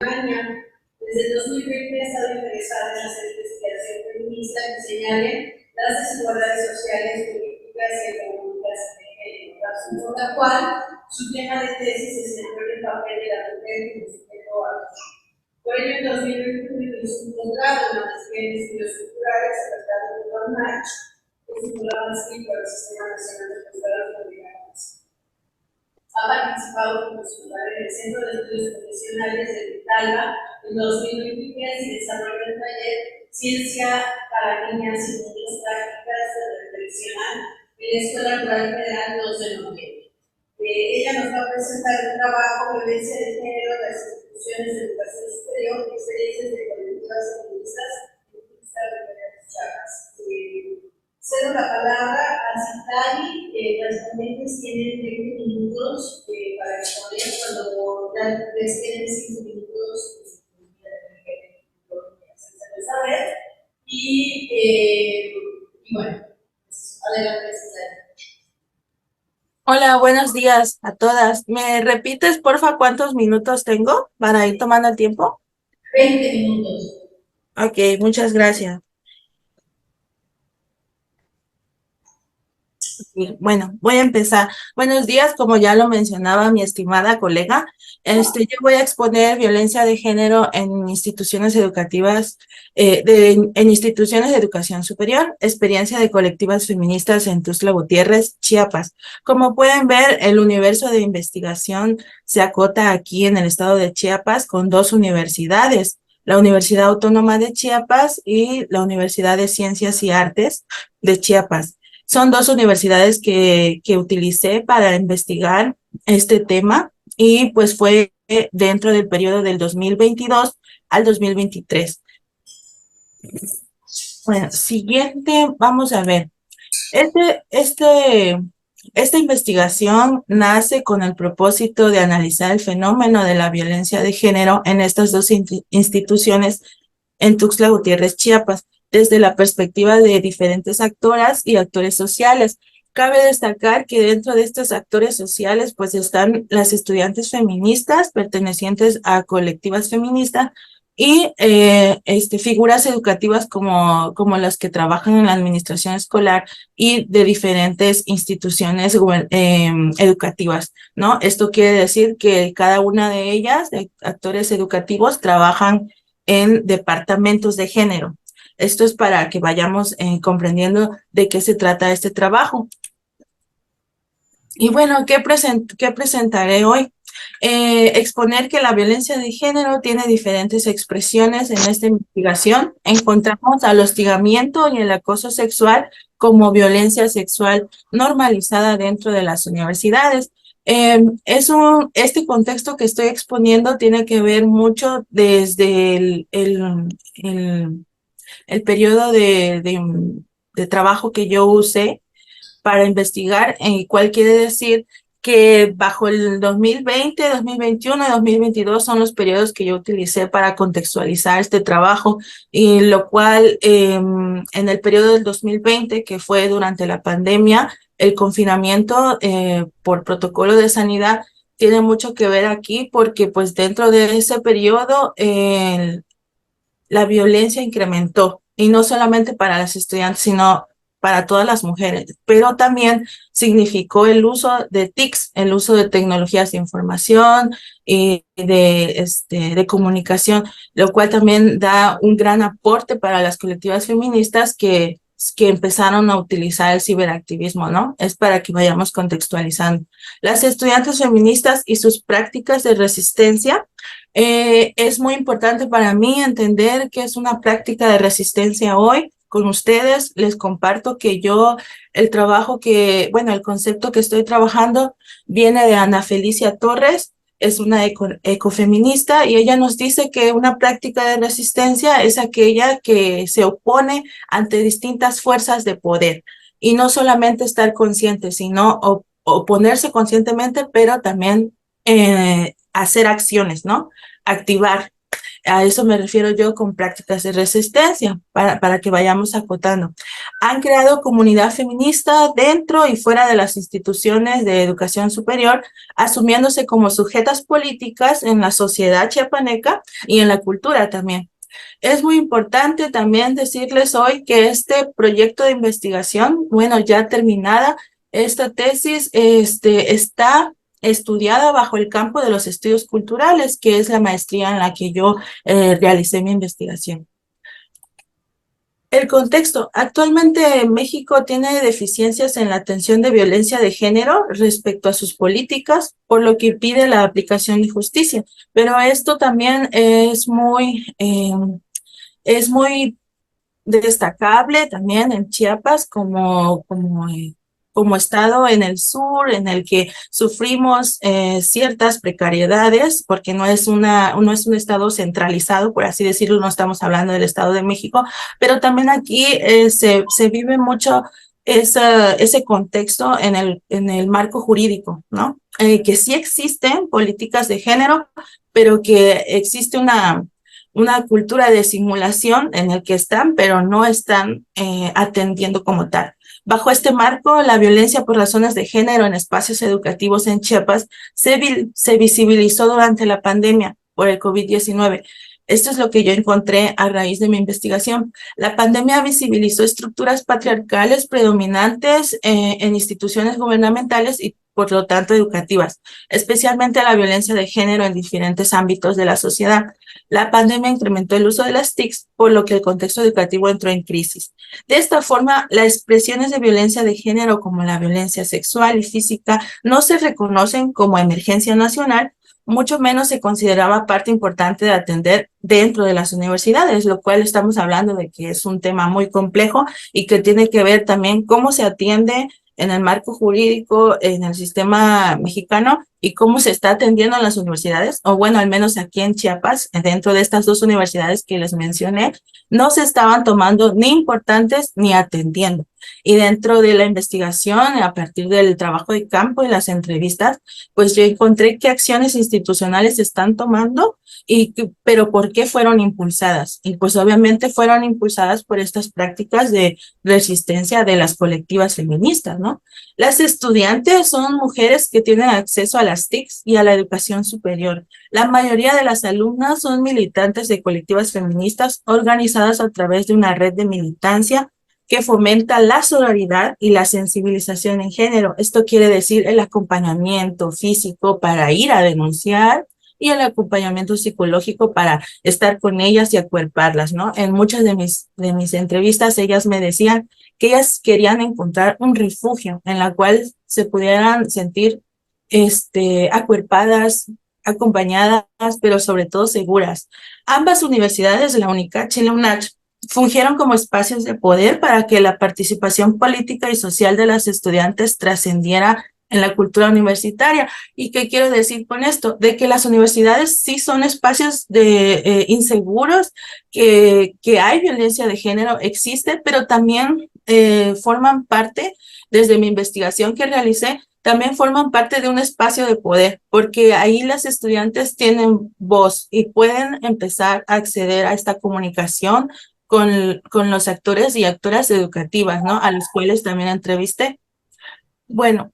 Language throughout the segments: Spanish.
España. Desde el 2020 ha estado interesada en hacer investigación feminista que señale las desigualdades sociales, políticas y económicas de género, razón por la cual su tema de tesis se centró en el papel de la mujer como sujeto acto. Por ello, en 2021 hizo un posgrado en la maestría en estudios culturales tratado de Don March, que es un programa escrito al Sistema Nacional de Posgrados Obligatorios. Ha participado como titular en el Centro de Estudios Profesionales de Vitalba en 2023 y desarrolló el taller Ciencia para Niñas y Niños Prácticas de Reflexionar en la Escuela Rural Federal 2 de noviembre. Ella nos va a presentar un trabajo Violencia de Género en las instituciones de educación superior, experiencias de colectivas feministas en diferentes charlas. Cedo la palabra a Citali, las ponentes tienen 20 minutos para responder, cuando ya les queden 5 minutos, saber. Y bueno, adelante, Citali. Hola, buenos días a todas. ¿Me repites, porfa, cuántos minutos tengo para ir tomando el tiempo? 20 minutos. Ok, muchas gracias. Bueno, voy a empezar. Buenos días, como ya lo mencionaba mi estimada colega, yo voy a exponer violencia de género en instituciones educativas, en instituciones de educación superior, experiencia de colectivas feministas en Tuxtla Gutiérrez, Chiapas. Como pueden ver, el universo de investigación se acota aquí en el estado de Chiapas con 2 universidades, la Universidad Autónoma de Chiapas y la Universidad de Ciencias y Artes de Chiapas. Son 2 universidades que utilicé para investigar este tema y pues fue dentro del periodo del 2022 al 2023. Bueno, siguiente, vamos a ver. Esta investigación nace con el propósito de analizar el fenómeno de la violencia de género en estas 2 instituciones en Tuxtla Gutiérrez, Chiapas, desde la perspectiva de diferentes actoras y actores sociales. Cabe destacar que dentro de estos actores sociales, pues están las estudiantes feministas pertenecientes a colectivas feministas y figuras educativas como las que trabajan en la administración escolar y de diferentes instituciones educativas, ¿no? Esto quiere decir que cada una de ellas, de actores educativos, trabajan en departamentos de género. Esto es para que vayamos comprendiendo de qué se trata este trabajo. Y bueno, ¿qué presentaré hoy? Exponer que la violencia de género tiene diferentes expresiones en esta investigación. Encontramos al hostigamiento y el acoso sexual como violencia sexual normalizada dentro de las universidades. Este contexto que estoy exponiendo tiene que ver mucho desde el periodo de trabajo que yo usé para investigar, cuál quiere decir que bajo el 2020, 2021 y 2022 son los periodos que yo utilicé para contextualizar este trabajo, y lo cual en el periodo del 2020, que fue durante la pandemia, el confinamiento por protocolo de sanidad tiene mucho que ver aquí, porque pues dentro de ese periodo la violencia incrementó, y no solamente para las estudiantes, sino para todas las mujeres, pero también significó el uso de TICs, el uso de tecnologías de información y de comunicación, lo cual también da un gran aporte para las colectivas feministas que empezaron a utilizar el ciberactivismo, ¿no? Es para que vayamos contextualizando. Las estudiantes feministas y sus prácticas de resistencia. Es muy importante para mí entender qué es una práctica de resistencia hoy. Con ustedes les comparto que el concepto que estoy trabajando viene de Ana Felicia Torres, es una ecofeminista, y ella nos dice que una práctica de resistencia es aquella que se opone ante distintas fuerzas de poder, y no solamente estar consciente, sino oponerse conscientemente, pero también hacer acciones, ¿no? Activar. A eso me refiero yo con prácticas de resistencia, para que vayamos acotando. Han creado comunidad feminista dentro y fuera de las instituciones de educación superior, asumiéndose como sujetas políticas en la sociedad chiapaneca y en la cultura también. Es muy importante también decirles hoy que este proyecto de investigación, bueno, ya terminada, esta tesis está estudiada bajo el campo de los estudios culturales, que es la maestría en la que yo realicé mi investigación. El contexto. Actualmente México tiene deficiencias en la atención de violencia de género respecto a sus políticas, por lo que impide la aplicación de justicia. Pero esto también es muy destacable también en Chiapas como estado en el sur en el que sufrimos ciertas precariedades, porque no es un estado centralizado, por así decirlo, no estamos hablando del Estado de México, pero también aquí se vive mucho ese contexto en el marco jurídico, ¿no? Que sí existen políticas de género, pero que existe una cultura de simulación en el que están, pero no están atendiendo como tal. Bajo este marco, la violencia por razones de género en espacios educativos en Chiapas se visibilizó durante la pandemia por el COVID-19. Esto es lo que yo encontré a raíz de mi investigación. La pandemia visibilizó estructuras patriarcales predominantes en instituciones gubernamentales y por lo tanto educativas, especialmente la violencia de género en diferentes ámbitos de la sociedad. La pandemia incrementó el uso de las TICs, por lo que el contexto educativo entró en crisis. De esta forma, las expresiones de violencia de género como la violencia sexual y física no se reconocen como emergencia nacional, mucho menos se consideraba parte importante de atender dentro de las universidades, lo cual estamos hablando de que es un tema muy complejo y que tiene que ver también cómo se atiende en el marco jurídico, en el sistema mexicano y cómo se está atendiendo en las universidades, o bueno, al menos aquí en Chiapas, dentro de estas dos universidades que les mencioné, no se estaban tomando ni importantes ni atendiendo. Y dentro de la investigación, a partir del trabajo de campo y las entrevistas, pues yo encontré qué acciones institucionales se están tomando, pero por qué fueron impulsadas. Y pues obviamente fueron impulsadas por estas prácticas de resistencia de las colectivas feministas, ¿no? Las estudiantes son mujeres que tienen acceso a las TICs y a la educación superior. La mayoría de las alumnas son militantes de colectivas feministas organizadas a través de una red de militancia que fomenta la sororidad y la sensibilización en género. Esto quiere decir el acompañamiento físico para ir a denunciar y el acompañamiento psicológico para estar con ellas y acuerparlas, ¿no? En muchas de mis entrevistas ellas me decían que ellas querían encontrar un refugio en la cual se pudieran sentir acuerpadas, acompañadas, pero sobre todo seguras. Ambas universidades, la UNICACH y la UNACH, fungieron como espacios de poder para que la participación política y social de las estudiantes trascendiera en la cultura universitaria. ¿Y qué quiero decir con esto? De que las universidades sí son espacios inseguros, que hay violencia de género, existe, pero también forman parte, desde mi investigación que realicé, también forman parte de un espacio de poder, porque ahí las estudiantes tienen voz y pueden empezar a acceder a esta comunicación con los actores y actoras educativas, ¿no? A los cuales también entrevisté. Bueno,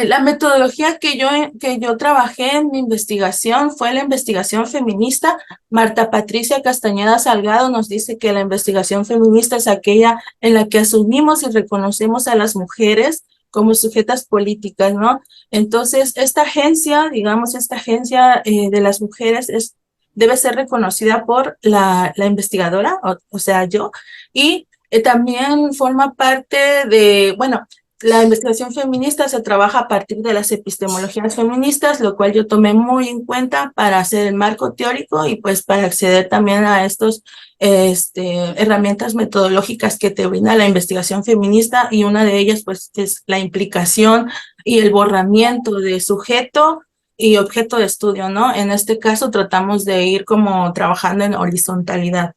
la metodología que yo trabajé en mi investigación fue la investigación feminista. Marta Patricia Castañeda Salgado nos dice que la investigación feminista es aquella en la que asumimos y reconocemos a las mujeres como sujetas políticas, ¿no? Entonces, esta agencia, digamos, esta agencia de las mujeres debe ser reconocida por la investigadora, o sea, yo, y también forma parte bueno, la investigación feminista se trabaja a partir de las epistemologías feministas, lo cual yo tomé muy en cuenta para hacer el marco teórico y pues para acceder también a estos herramientas metodológicas que te brinda la investigación feminista, y una de ellas pues es la implicación y el borramiento de sujeto y objeto de estudio, ¿no? En este caso tratamos de ir como trabajando en horizontalidad.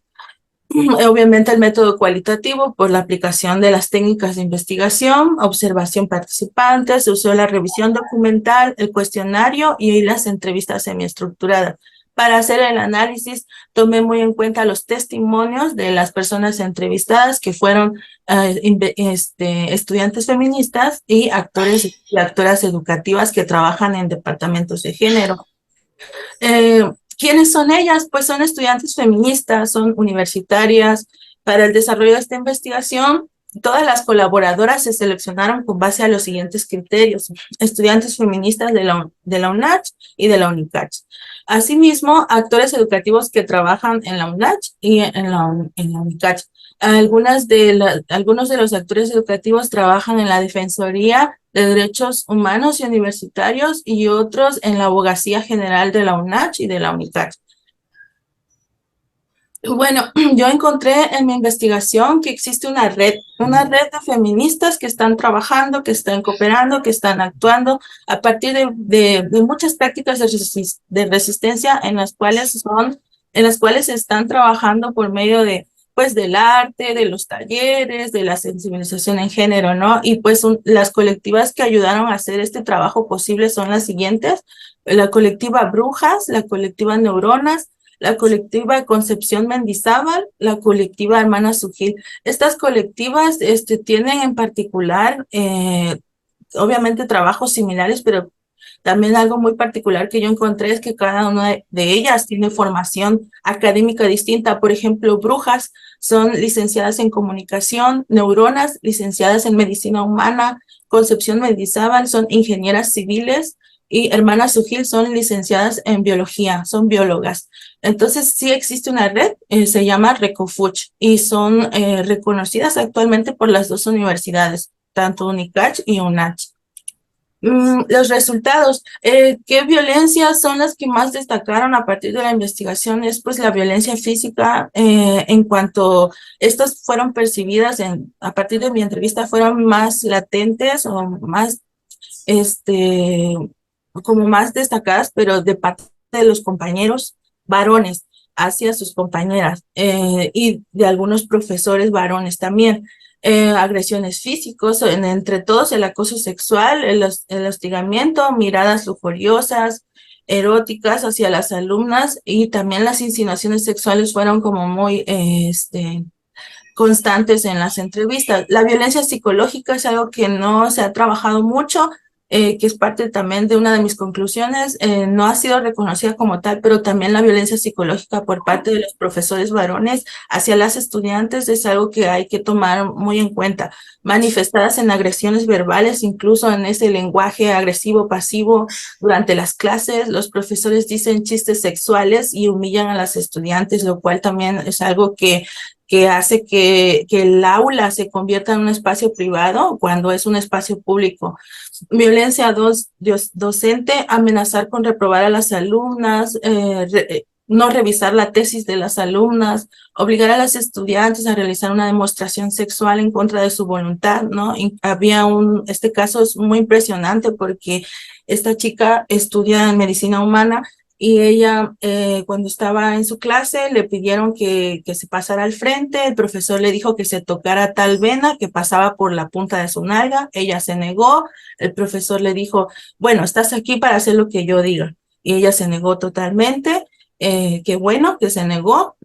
Obviamente el método cualitativo por la aplicación de las técnicas de investigación, observación participante, se usó la revisión documental, el cuestionario y las entrevistas semiestructuradas Para hacer el análisis, tomé muy en cuenta los testimonios de las personas entrevistadas que fueron estudiantes feministas y actores y actoras educativas que trabajan en departamentos de género. ¿Quiénes son ellas? Pues son estudiantes feministas, son universitarias. Para el desarrollo de esta investigación, todas las colaboradoras se seleccionaron con base a los siguientes criterios: estudiantes feministas de la UNACH y de la UNICACH. Asimismo, actores educativos que trabajan en la UNACH y en la UNICACH. Algunos de los actores educativos trabajan en la Defensoría de Derechos Humanos y Universitarios y otros en la Abogacía General de la UNACH y de la UNICACH. Bueno, yo encontré en mi investigación que existe una red de feministas que están trabajando, que están cooperando, que están actuando a partir de muchas prácticas de resistencia en las cuales están trabajando por medio de pues del arte, de los talleres, de la sensibilización en género, ¿no? Y pues las colectivas que ayudaron a hacer este trabajo posible son las siguientes: la colectiva Brujas, la colectiva Neuronas, la colectiva Concepción Mendizábal, la colectiva Hermanas Sujil. Estas colectivas tienen en particular, obviamente, trabajos similares, pero también algo muy particular que yo encontré es que cada una de ellas tiene formación académica distinta. Por ejemplo, Brujas son licenciadas en comunicación, Neuronas, licenciadas en medicina humana, Concepción Mendizábal son ingenieras civiles, y Hermanas Sujil son licenciadas en biología, son biólogas. Entonces, sí existe una red, se llama Recofuch, y son reconocidas actualmente por las dos universidades, tanto UNICACH y UNACH. Los resultados, ¿qué violencias son las que más destacaron a partir de la investigación? Es pues la violencia física, en cuanto estas fueron percibidas a partir de mi entrevista, fueron más latentes o más, como más destacadas, pero de parte de los compañeros varones hacia sus compañeras, y de algunos profesores varones también. Agresiones físicos, entre todos el acoso sexual, el hostigamiento, miradas lujuriosas, eróticas hacia las alumnas, y también las insinuaciones sexuales fueron como muy constantes en las entrevistas. La violencia psicológica es algo que no se ha trabajado mucho, que es parte también de una de mis conclusiones. No ha sido reconocida como tal, pero también la violencia psicológica por parte de los profesores varones hacia las estudiantes es algo que hay que tomar muy en cuenta, manifestadas en agresiones verbales, incluso en ese lenguaje agresivo pasivo durante las clases. Los profesores dicen chistes sexuales y humillan a las estudiantes, lo cual también es algo que hace que el aula se convierta en un espacio privado cuando es un espacio público. Violencia docente, amenazar con reprobar a las alumnas, no revisar la tesis de las alumnas, obligar a las estudiantes a realizar una demostración sexual en contra de su voluntad, ¿no? Este caso es muy impresionante porque esta chica estudia en medicina humana, y ella, cuando estaba en su clase, le pidieron que se pasara al frente. El profesor le dijo que se tocara tal vena que pasaba por la punta de su nalga. Ella se negó. El profesor le dijo, bueno, estás aquí para hacer lo que yo diga. Y ella se negó totalmente. Qué bueno que se negó.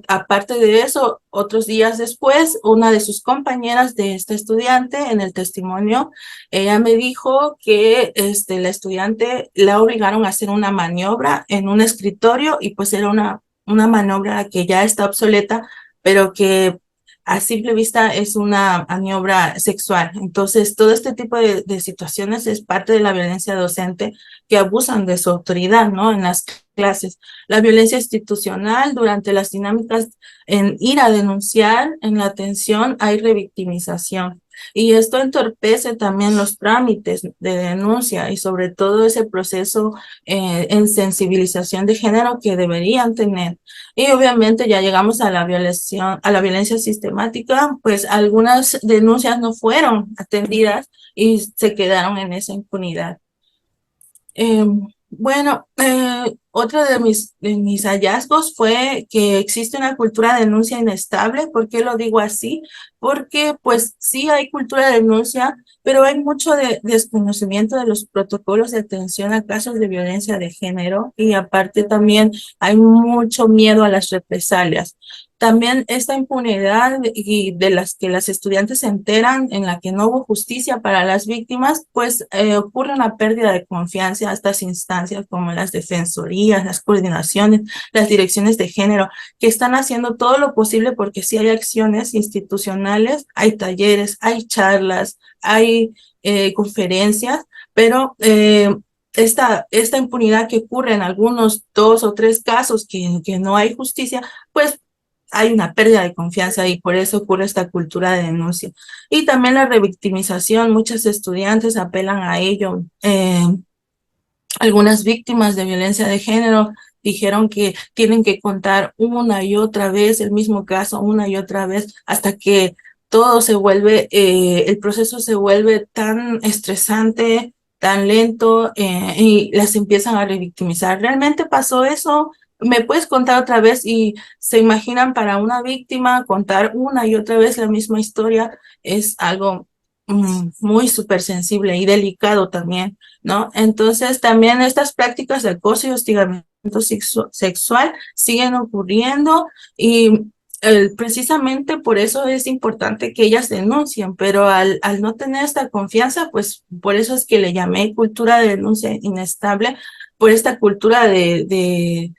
Aparte de eso, otros días después, una de sus compañeras de esta estudiante, en el testimonio, ella me dijo que la estudiante la obligaron a hacer una maniobra en un escritorio, y pues era una maniobra que ya está obsoleta, pero que a simple vista es una maniobra sexual. Entonces, todo este tipo de situaciones es parte de la violencia docente, que abusan de su autoridad, ¿no? En las clases. La violencia institucional, durante las dinámicas en ir a denunciar, en la atención hay revictimización. Y esto entorpece también los trámites de denuncia y sobre todo ese proceso en sensibilización de género que deberían tener. Y obviamente ya llegamos a la violencia sistemática, pues algunas denuncias no fueron atendidas y se quedaron en esa impunidad. Bueno, Otro de mis hallazgos fue que existe una cultura de denuncia inestable. ¿Por qué lo digo así? Porque pues sí hay cultura de denuncia, pero hay mucho desconocimiento de los protocolos de atención a casos de violencia de género y aparte también hay mucho miedo a las represalias. También esta impunidad y de las que las estudiantes se enteran en la que no hubo justicia para las víctimas, pues ocurre una pérdida de confianza a estas instancias como las defensorías, las coordinaciones, las direcciones de género, que están haciendo todo lo posible porque sí hay acciones institucionales, hay talleres, hay charlas, hay conferencias, pero esta impunidad que ocurre en algunos 2 o 3 casos que no hay justicia, pues hay una pérdida de confianza y por eso ocurre esta cultura de denuncia. Y también la revictimización, muchos estudiantes apelan a ello. Algunas víctimas de violencia de género dijeron que tienen que contar una y otra vez el mismo caso, una y otra vez, hasta que todo se vuelve, el proceso se vuelve tan estresante, tan lento, y las empiezan a revictimizar. ¿Realmente pasó eso? ¿Me puedes contar otra vez? Y se imaginan para una víctima contar una y otra vez la misma historia es algo muy súper sensible y delicado también, ¿no? Entonces, también estas prácticas de acoso y hostigamiento sexual siguen ocurriendo y precisamente por eso es importante que ellas denuncien, pero al no tener esta confianza, pues por eso es que le llamé cultura de denuncia inestable, por esta cultura de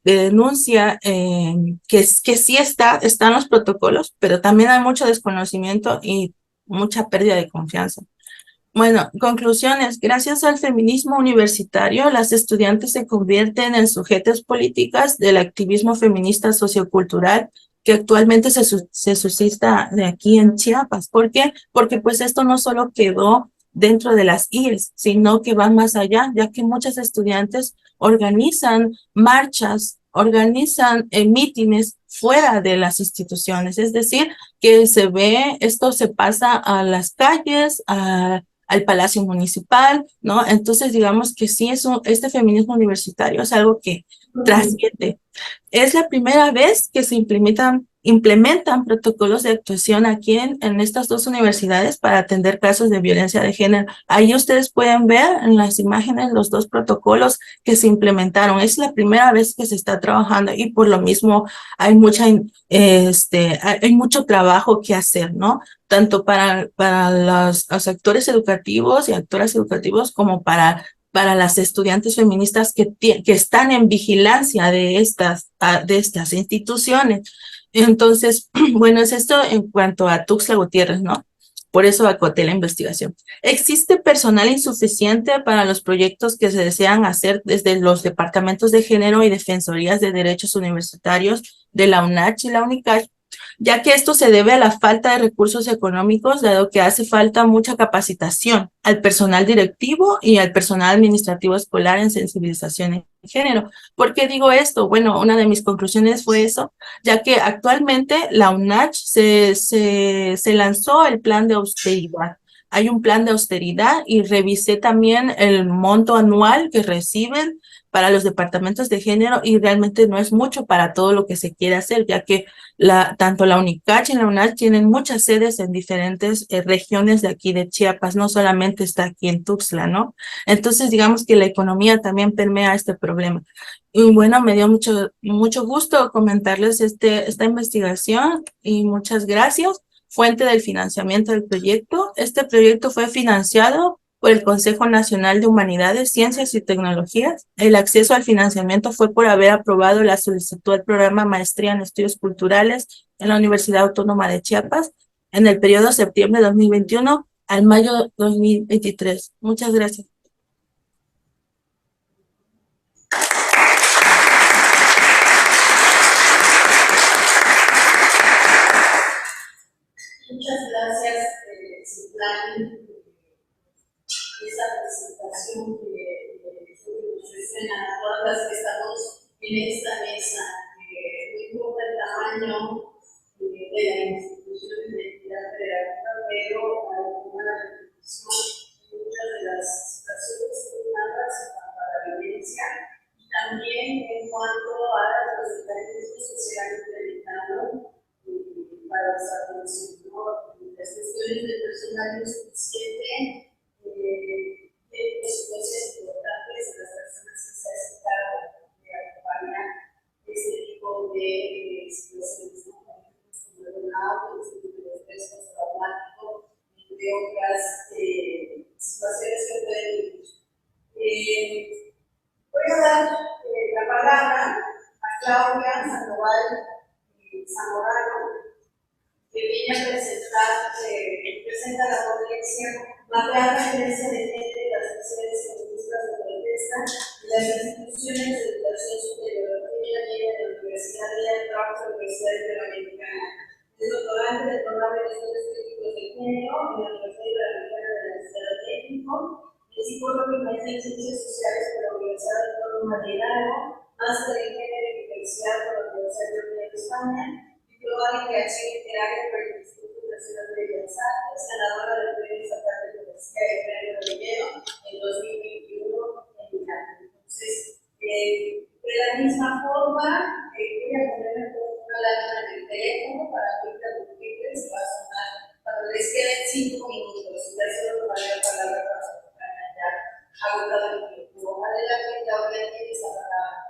denuncia que sí están los protocolos, pero también hay mucho desconocimiento y mucha pérdida de confianza. Bueno, conclusiones. Gracias al feminismo universitario, las estudiantes se convierten en sujetos políticas del activismo feminista sociocultural que actualmente se suscita de aquí en Chiapas. ¿Por qué? Porque pues esto no solo quedó dentro de las IES, sino que va más allá, ya que muchas estudiantes organizan marchas, organizan mítines fuera de las instituciones. Es decir, que se ve, esto se pasa a las calles, al Palacio Municipal, ¿no? Entonces, digamos que sí, este feminismo universitario es algo que trasciende. Es la primera vez que se implementan protocolos de actuación aquí en estas 2 universidades para atender casos de violencia de género. Ahí ustedes pueden ver en las imágenes los 2 protocolos que se implementaron. Es la primera vez que se está trabajando y por lo mismo hay hay mucho trabajo que hacer, ¿no? Tanto para los actores educativos y actoras educativos como para las estudiantes feministas que están en vigilancia de estas instituciones. Entonces, bueno, es esto en cuanto a Tuxtla Gutiérrez, ¿no? Por eso acoté la investigación. ¿Existe personal insuficiente para los proyectos que se desean hacer desde los departamentos de género y defensorías de derechos universitarios de la UNACH y la UNICACH, ya que esto se debe a la falta de recursos económicos, dado que hace falta mucha capacitación al personal directivo y al personal administrativo escolar en sensibilización en género? ¿Por qué digo esto? Bueno, una de mis conclusiones fue eso, ya que actualmente la UNACH se lanzó el plan de austeridad. Hay un plan de austeridad y revisé también el monto anual que reciben para los departamentos de género y realmente no es mucho para todo lo que se quiere hacer, ya que tanto la UNICACH y la UNACH tienen muchas sedes en diferentes regiones de aquí de Chiapas, no solamente está aquí en Tuxtla, ¿no? Entonces, digamos que la economía también permea este problema. Y bueno, me dio mucho gusto comentarles esta investigación y muchas gracias. Fuente del financiamiento del proyecto. Este proyecto fue financiado por el Consejo Nacional de Humanidades, Ciencias y Tecnologías. El acceso al financiamiento fue por haber aprobado la solicitud del programa Maestría en Estudios Culturales en la Universidad Autónoma de Chiapas en el periodo septiembre de 2021 al mayo de 2023. Muchas gracias. Muchas gracias, Citlali, por esa presentación que nos resuena a todas las que estamos en esta mesa. No importa el tamaño de la institución de identidad pedagógica, pero hay una repetición de muchas de las situaciones que narras para la violencia nacional insuficiente de situaciones importantes de las personas que se hacen cargo de acompañar este tipo de situaciones, ¿no? Como el burnout, el tipo de estrés postraumático, entre otras situaciones que pueden vivir. Voy a dar la palabra a Claudia Sandoval Zamorano, que viene a presentar, presenta la ponencia Mapear la violencia de género y las acciones feministas de protesta y las instituciones de educación superior. Ella viene de la Universidad de la Universidad Interamericana. Es doctorante del programa de estudios críticos de género en la Universidad Interamericana de la Universidad de México. Es psicólogo y maestra en ciencias sociales por la Universidad Autónoma de Hidalgo, máster en género y diversidad por la Universidad de España, diplomada en creación literaria por el Instituto Nacional de Bellas Artes, ganadora del Premio Estatal de Poesía y Premio Rivero en 2021 en Milán. Entonces, de la misma forma, voy a ponerme una lámina en el teléfono para que interrumpirles, va a sonar, cuando les queden 5 minutos, y ya solo tomaré la palabra para ya agotar el tiempo. Adelante, Claudia, tienes la palabra.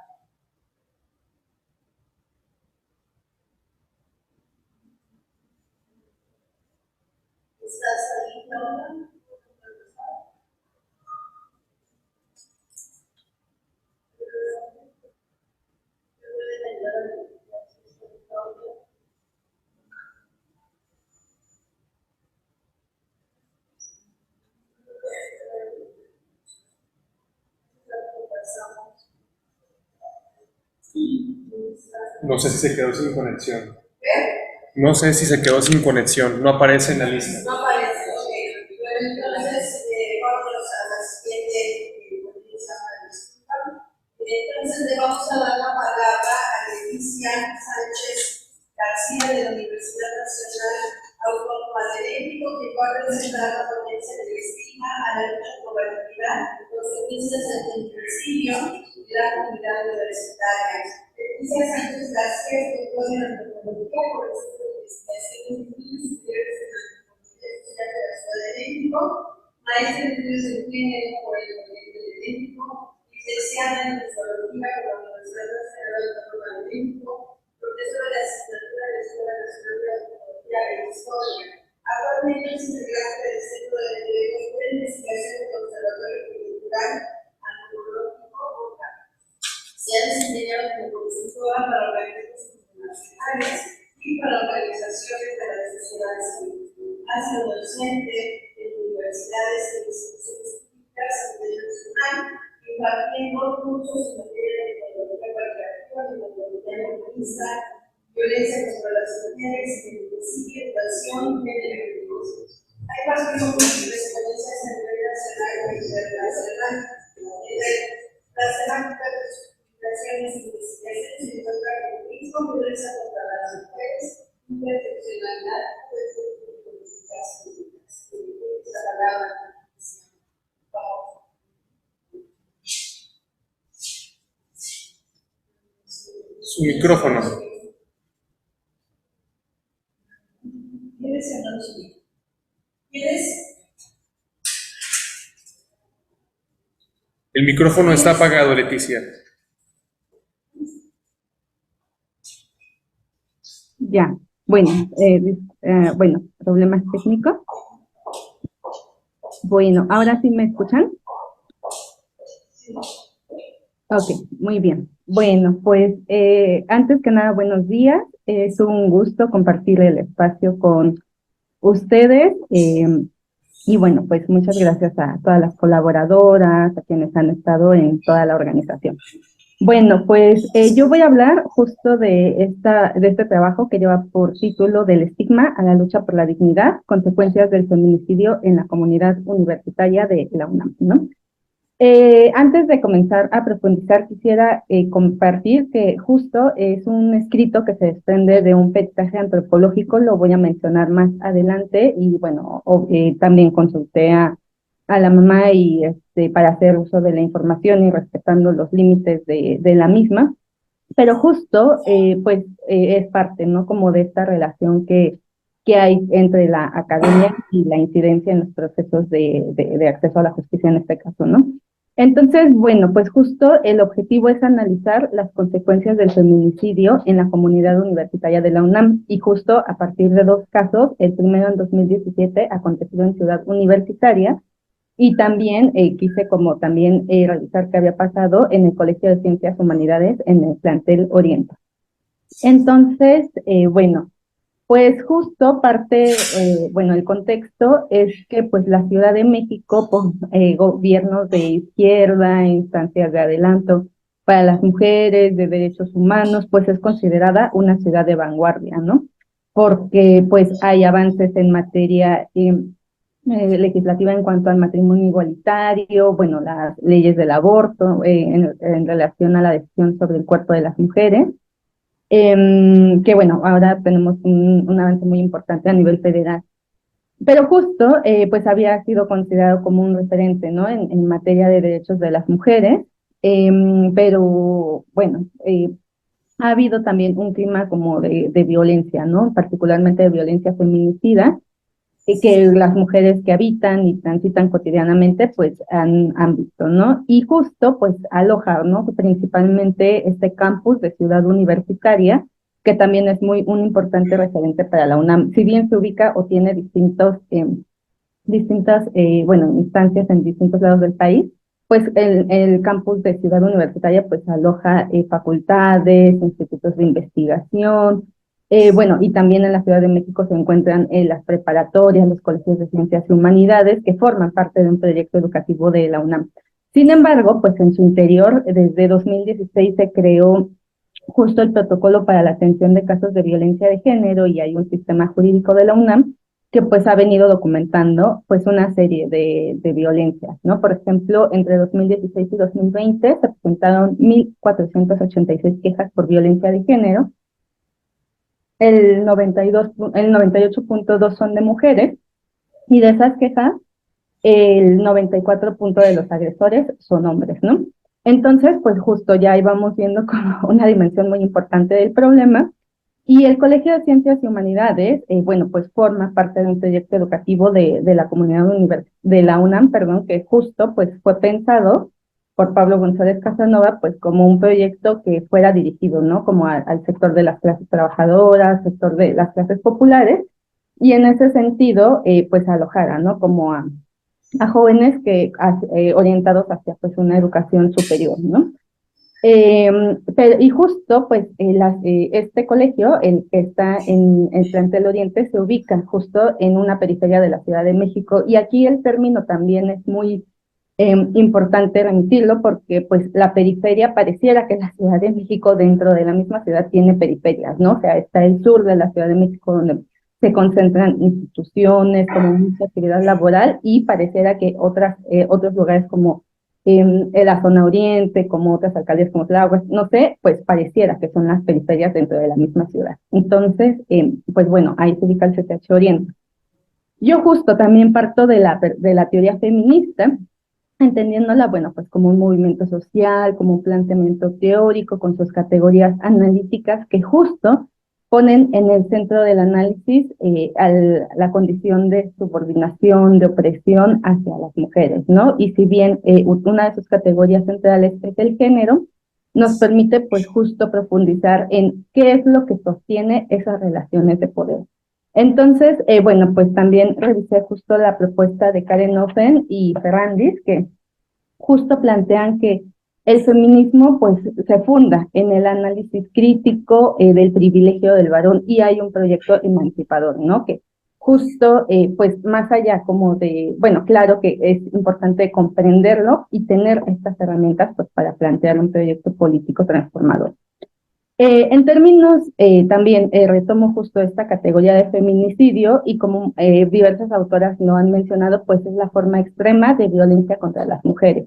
¿Estás ahí, Claudia? No sé si se quedó sin conexión. No sé si se quedó sin conexión, no aparece en la lista. No aparece, ok. Pero entonces, vamos a la siguiente noticia para disculpar. Entonces, le vamos a dar la palabra a Leticia Sánchez García de la Universidad Nacional Autónoma de México, que va a presentar la ponencia del estigma a la lucha por la dignidad, consecuencias del feminicidio y la comunidad universitaria. Leticia Sánchez García es doctora en antropología por el Centro de Investigación de Estudios Superiores de la Universidad de la Ciudad de México, maestra en estudios de género por el Colegio de México, licenciada en Antropología por la Universidad Nacional Autónoma de México, profesora de asignatura de la Escuela Nacional de Antropología e Historia. Actualmente es integrante del Centro de Investigación del Observatorio Cultural Antropológico OCA. Se ha desempeñado como consultora para organismos internacionales y para organizaciones de la sociedad civil. Ha sido docente en universidades e instituciones públicas a nivel nacional, impartiendo cursos en materia de metodología cualitativa, metodología feminista, violencia contra las mujeres, feminicidio, educación, género y negocios. Hay partido con experiencias a nivel nacional e internacional. Las temáticas de sus publicaciones y investigaciones se encuentran en el mismo violencia contra las mujeres, interseccionalidad, políticas públicas. Esta palabra. Su micrófono. ¿Quieres hablar suyo? ¿Quieres? El micrófono está apagado, Leticia. Ya, bueno, bueno, problemas técnicos. Bueno, ¿ahora sí me escuchan? Ok, muy bien. Bueno, pues antes que nada, buenos días. Es un gusto compartir el espacio con ustedes. Y bueno, pues muchas gracias a todas las colaboradoras, a quienes han estado en toda la organización. Bueno, pues yo voy a hablar justo de este trabajo que lleva por título Del estigma a la lucha por la dignidad, consecuencias del feminicidio en la comunidad universitaria de la UNAM, ¿no? Antes de comenzar a profundizar, quisiera compartir que justo es un escrito que se desprende de un peritaje antropológico, lo voy a mencionar más adelante, y bueno, también consulté a la mamá y para hacer uso de la información y respetando los límites de la misma, pero justo pues es parte, ¿no? Como de esta relación que que hay entre la academia y la incidencia en los procesos de acceso a la justicia en este caso, ¿no? Entonces, bueno, pues justo el objetivo es analizar las consecuencias del feminicidio en la comunidad universitaria de la UNAM, y justo a partir de dos casos, el primero en 2017 acontecido en Ciudad Universitaria, y también quise como también revisar qué había pasado en el Colegio de Ciencias Humanidades en el plantel Oriente. Entonces, bueno, pues justo parte, bueno, el contexto es que pues la Ciudad de México, por gobiernos de izquierda, instancias de adelanto para las mujeres, de derechos humanos, pues es considerada una ciudad de vanguardia, ¿no? Porque pues hay avances en materia legislativa en cuanto al matrimonio igualitario, bueno, las leyes del aborto en relación a la decisión sobre el cuerpo de las mujeres. Que bueno, ahora tenemos un avance muy importante a nivel federal. Pero justo, pues había sido considerado como un referente, ¿no? En materia de derechos de las mujeres, pero bueno, ha habido también un clima como de violencia, ¿no? Particularmente de violencia feminicida, que las mujeres que habitan y transitan cotidianamente pues han visto, ¿no? Y justo pues aloja, ¿no? Principalmente este campus de Ciudad Universitaria, que también es un importante referente para la UNAM, si bien se ubica o tiene distintas, bueno, instancias en distintos lados del país, pues el campus de Ciudad Universitaria pues aloja facultades, institutos de investigación, bueno, y también en la Ciudad de México se encuentran las preparatorias, los colegios de ciencias y humanidades que forman parte de un proyecto educativo de la UNAM. Sin embargo, pues en su interior, desde 2016 se creó justo el protocolo para la atención de casos de violencia de género, y hay un sistema jurídico de la UNAM que pues ha venido documentando pues una serie de violencias, ¿no? Por ejemplo, entre 2016 y 2020 se presentaron 1.486 quejas por violencia de género. El 98.2 son de mujeres, y de esas quejas, el 94% de los agresores son hombres, ¿no? Entonces, pues justo ya íbamos viendo como una dimensión muy importante del problema, y el Colegio de Ciencias y Humanidades, bueno, pues forma parte de un proyecto educativo de la comunidad de la UNAM, perdón, que justo pues fue pensado por Pablo González Casanova, pues como un proyecto que fuera dirigido, ¿no? Como al sector de las clases trabajadoras, sector de las clases populares, y en ese sentido, pues alojara, ¿no? Como a jóvenes que orientados hacia pues una educación superior, ¿no? Y justo, pues, este colegio, el que está en el plantel Oriente, se ubica justo en una periferia de la Ciudad de México, y aquí el término también es muy importante remitirlo, porque pues la periferia pareciera que la Ciudad de México dentro de la misma ciudad tiene periferias, ¿no? O sea, está el sur de la Ciudad de México donde se concentran instituciones, como mucha actividad laboral, y pareciera que otros lugares como en la zona oriente, como otras alcaldías como Tláhuac, no sé, pues pareciera que son las periferias dentro de la misma ciudad. Entonces, pues bueno, ahí se ubica el CCH Oriente. Yo justo también parto de la teoría feminista, entendiéndola, bueno, pues como un movimiento social, como un planteamiento teórico con sus categorías analíticas que justo ponen en el centro del análisis la condición de subordinación, de opresión hacia las mujeres, ¿no? Y si bien una de sus categorías centrales es el género, nos permite pues justo profundizar en qué es lo que sostiene esas relaciones de poder. Entonces, bueno, pues también revisé justo la propuesta de Karen Offen y Ferrandis, que justo plantean que el feminismo pues se funda en el análisis crítico del privilegio del varón, y hay un proyecto emancipador, ¿no? Que justo pues más allá como de, bueno, claro que es importante comprenderlo y tener estas herramientas pues para plantear un proyecto político transformador. En términos, también retomo justo esta categoría de feminicidio, y como diversas autoras lo han mencionado, pues es la forma extrema de violencia contra las mujeres.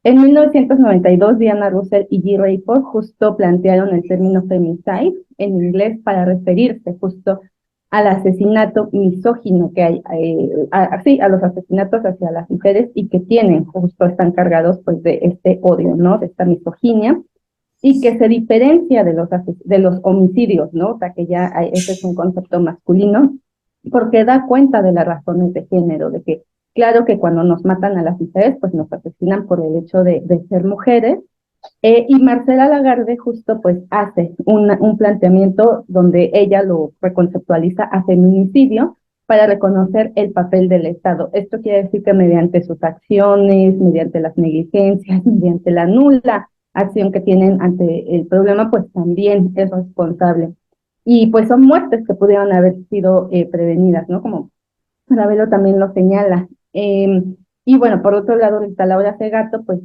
En 1992, Diana Russell y G. Rayford justo plantearon el término femicide en inglés para referirse justo al asesinato misógino que hay, a los asesinatos hacia las mujeres, y que están cargados pues de este odio, ¿no? De esta misoginia, y que se diferencia de los homicidios, ¿no? O sea, que ya ese es un concepto masculino, porque da cuenta de las razones de género, de que claro que cuando nos matan a las mujeres, pues nos asesinan por el hecho de ser mujeres. Y Marcela Lagarde justo pues hace un planteamiento donde ella lo reconceptualiza a feminicidio para reconocer el papel del Estado. Esto quiere decir que mediante sus acciones, mediante las negligencias, mediante la nula acción que tienen ante el problema, pues también es responsable. Y pues son muertes que pudieron haber sido prevenidas, ¿no? Como Ravelo también lo señala. Y bueno, por otro lado, Rita Laura Segato, pues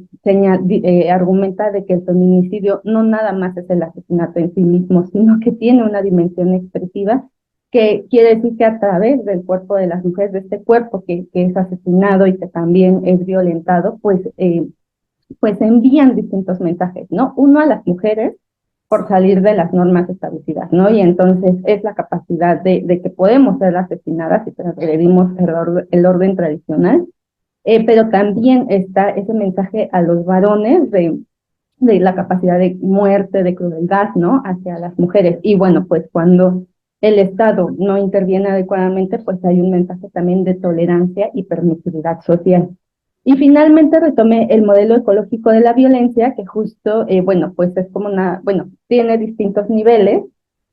argumenta de que el feminicidio no nada más es el asesinato en sí mismo, sino que tiene una dimensión expresiva, que quiere decir que a través del cuerpo de las mujeres, de este cuerpo que es asesinado y que también es violentado, pues envían distintos mensajes, ¿no? Uno a las mujeres por salir de las normas establecidas, ¿no? Y entonces es la capacidad de que podemos ser asesinadas si transgredimos el orden tradicional, pero también está ese mensaje a los varones de la capacidad de muerte, de crueldad, ¿no? Hacia las mujeres. Y bueno, pues cuando el Estado no interviene adecuadamente, pues hay un mensaje también de tolerancia y permisividad social. Y finalmente retomé el modelo ecológico de la violencia, que justo, bueno, pues es como tiene distintos niveles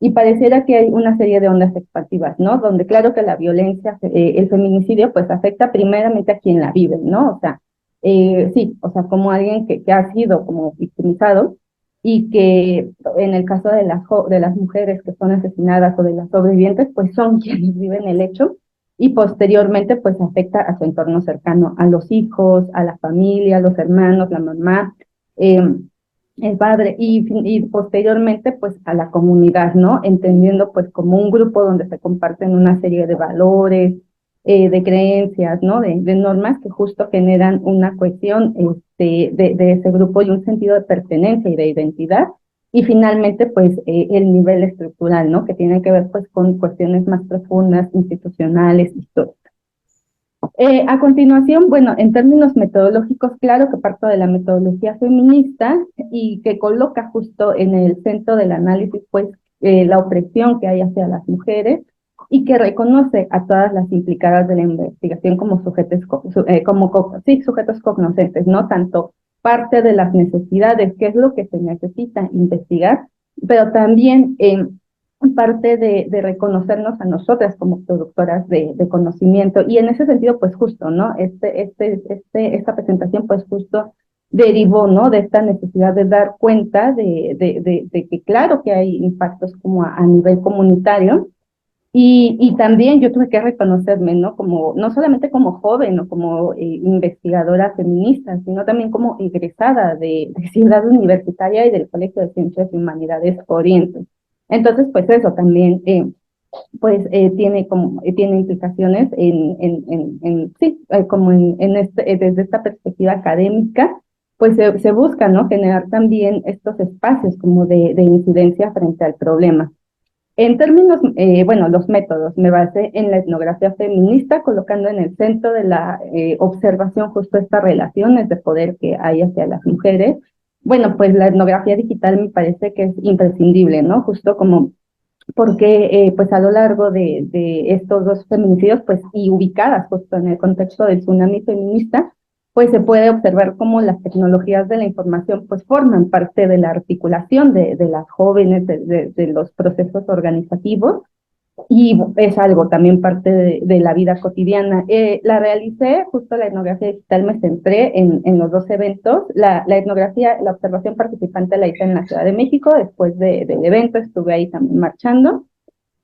y pareciera que hay una serie de ondas expansivas, ¿no? Donde claro que la violencia, el feminicidio, pues afecta primeramente a quien la vive, ¿no? O sea, sí, o sea, como alguien que ha sido como victimizado y que en el caso de las mujeres que son asesinadas o de las sobrevivientes, pues son quienes viven el hecho y posteriormente pues afecta a su entorno cercano, a los hijos, a la familia, a los hermanos, la mamá, el padre y posteriormente pues a la comunidad, ¿no? Entendiendo pues como un grupo donde se comparten una serie de valores, de creencias, ¿no? De normas que justo generan una cohesión de ese grupo y un sentido de pertenencia y de identidad. Y finalmente, pues, el nivel estructural, ¿no? Que tiene que ver, pues, con cuestiones más profundas, institucionales, históricas. A continuación, bueno, en términos metodológicos, claro que parto de la metodología feminista y que coloca justo en el centro del análisis, pues, la opresión que hay hacia las mujeres y que reconoce a todas las implicadas de la investigación como sujetos cognoscentes, ¿no? Tanto parte de las necesidades, qué es lo que se necesita investigar, pero también parte de reconocernos a nosotras como productoras de conocimiento. Y en ese sentido, pues justo, ¿no? Esta presentación, pues justo derivó, ¿no? De esta necesidad de dar cuenta de que claro que hay impactos como a nivel comunitario, y también yo tuve que reconocerme, ¿no? Como, no solamente como joven o como investigadora feminista, sino también como egresada de Ciudad Universitaria y del Colegio de Ciencias y Humanidades Oriente. Entonces, pues eso también, tiene implicaciones desde esta perspectiva académica, pues se busca, ¿no? Generar también estos espacios como de incidencia frente al problema. En términos, los métodos, me basé en la etnografía feminista, colocando en el centro de la observación justo estas relaciones de poder que hay hacia las mujeres. Bueno, pues la etnografía digital me parece que es imprescindible, ¿no? Justo como porque pues a lo largo de estos dos feminicidios, pues y ubicadas justo en el contexto del tsunami feminista, pues se puede observar cómo las tecnologías de la información pues forman parte de la articulación de las jóvenes, de los procesos organizativos, y es algo también parte de la vida cotidiana. La realicé, justo la etnografía digital me centré en los dos eventos. La etnografía, la observación participante la hice en la Ciudad de México, después del evento estuve ahí también marchando.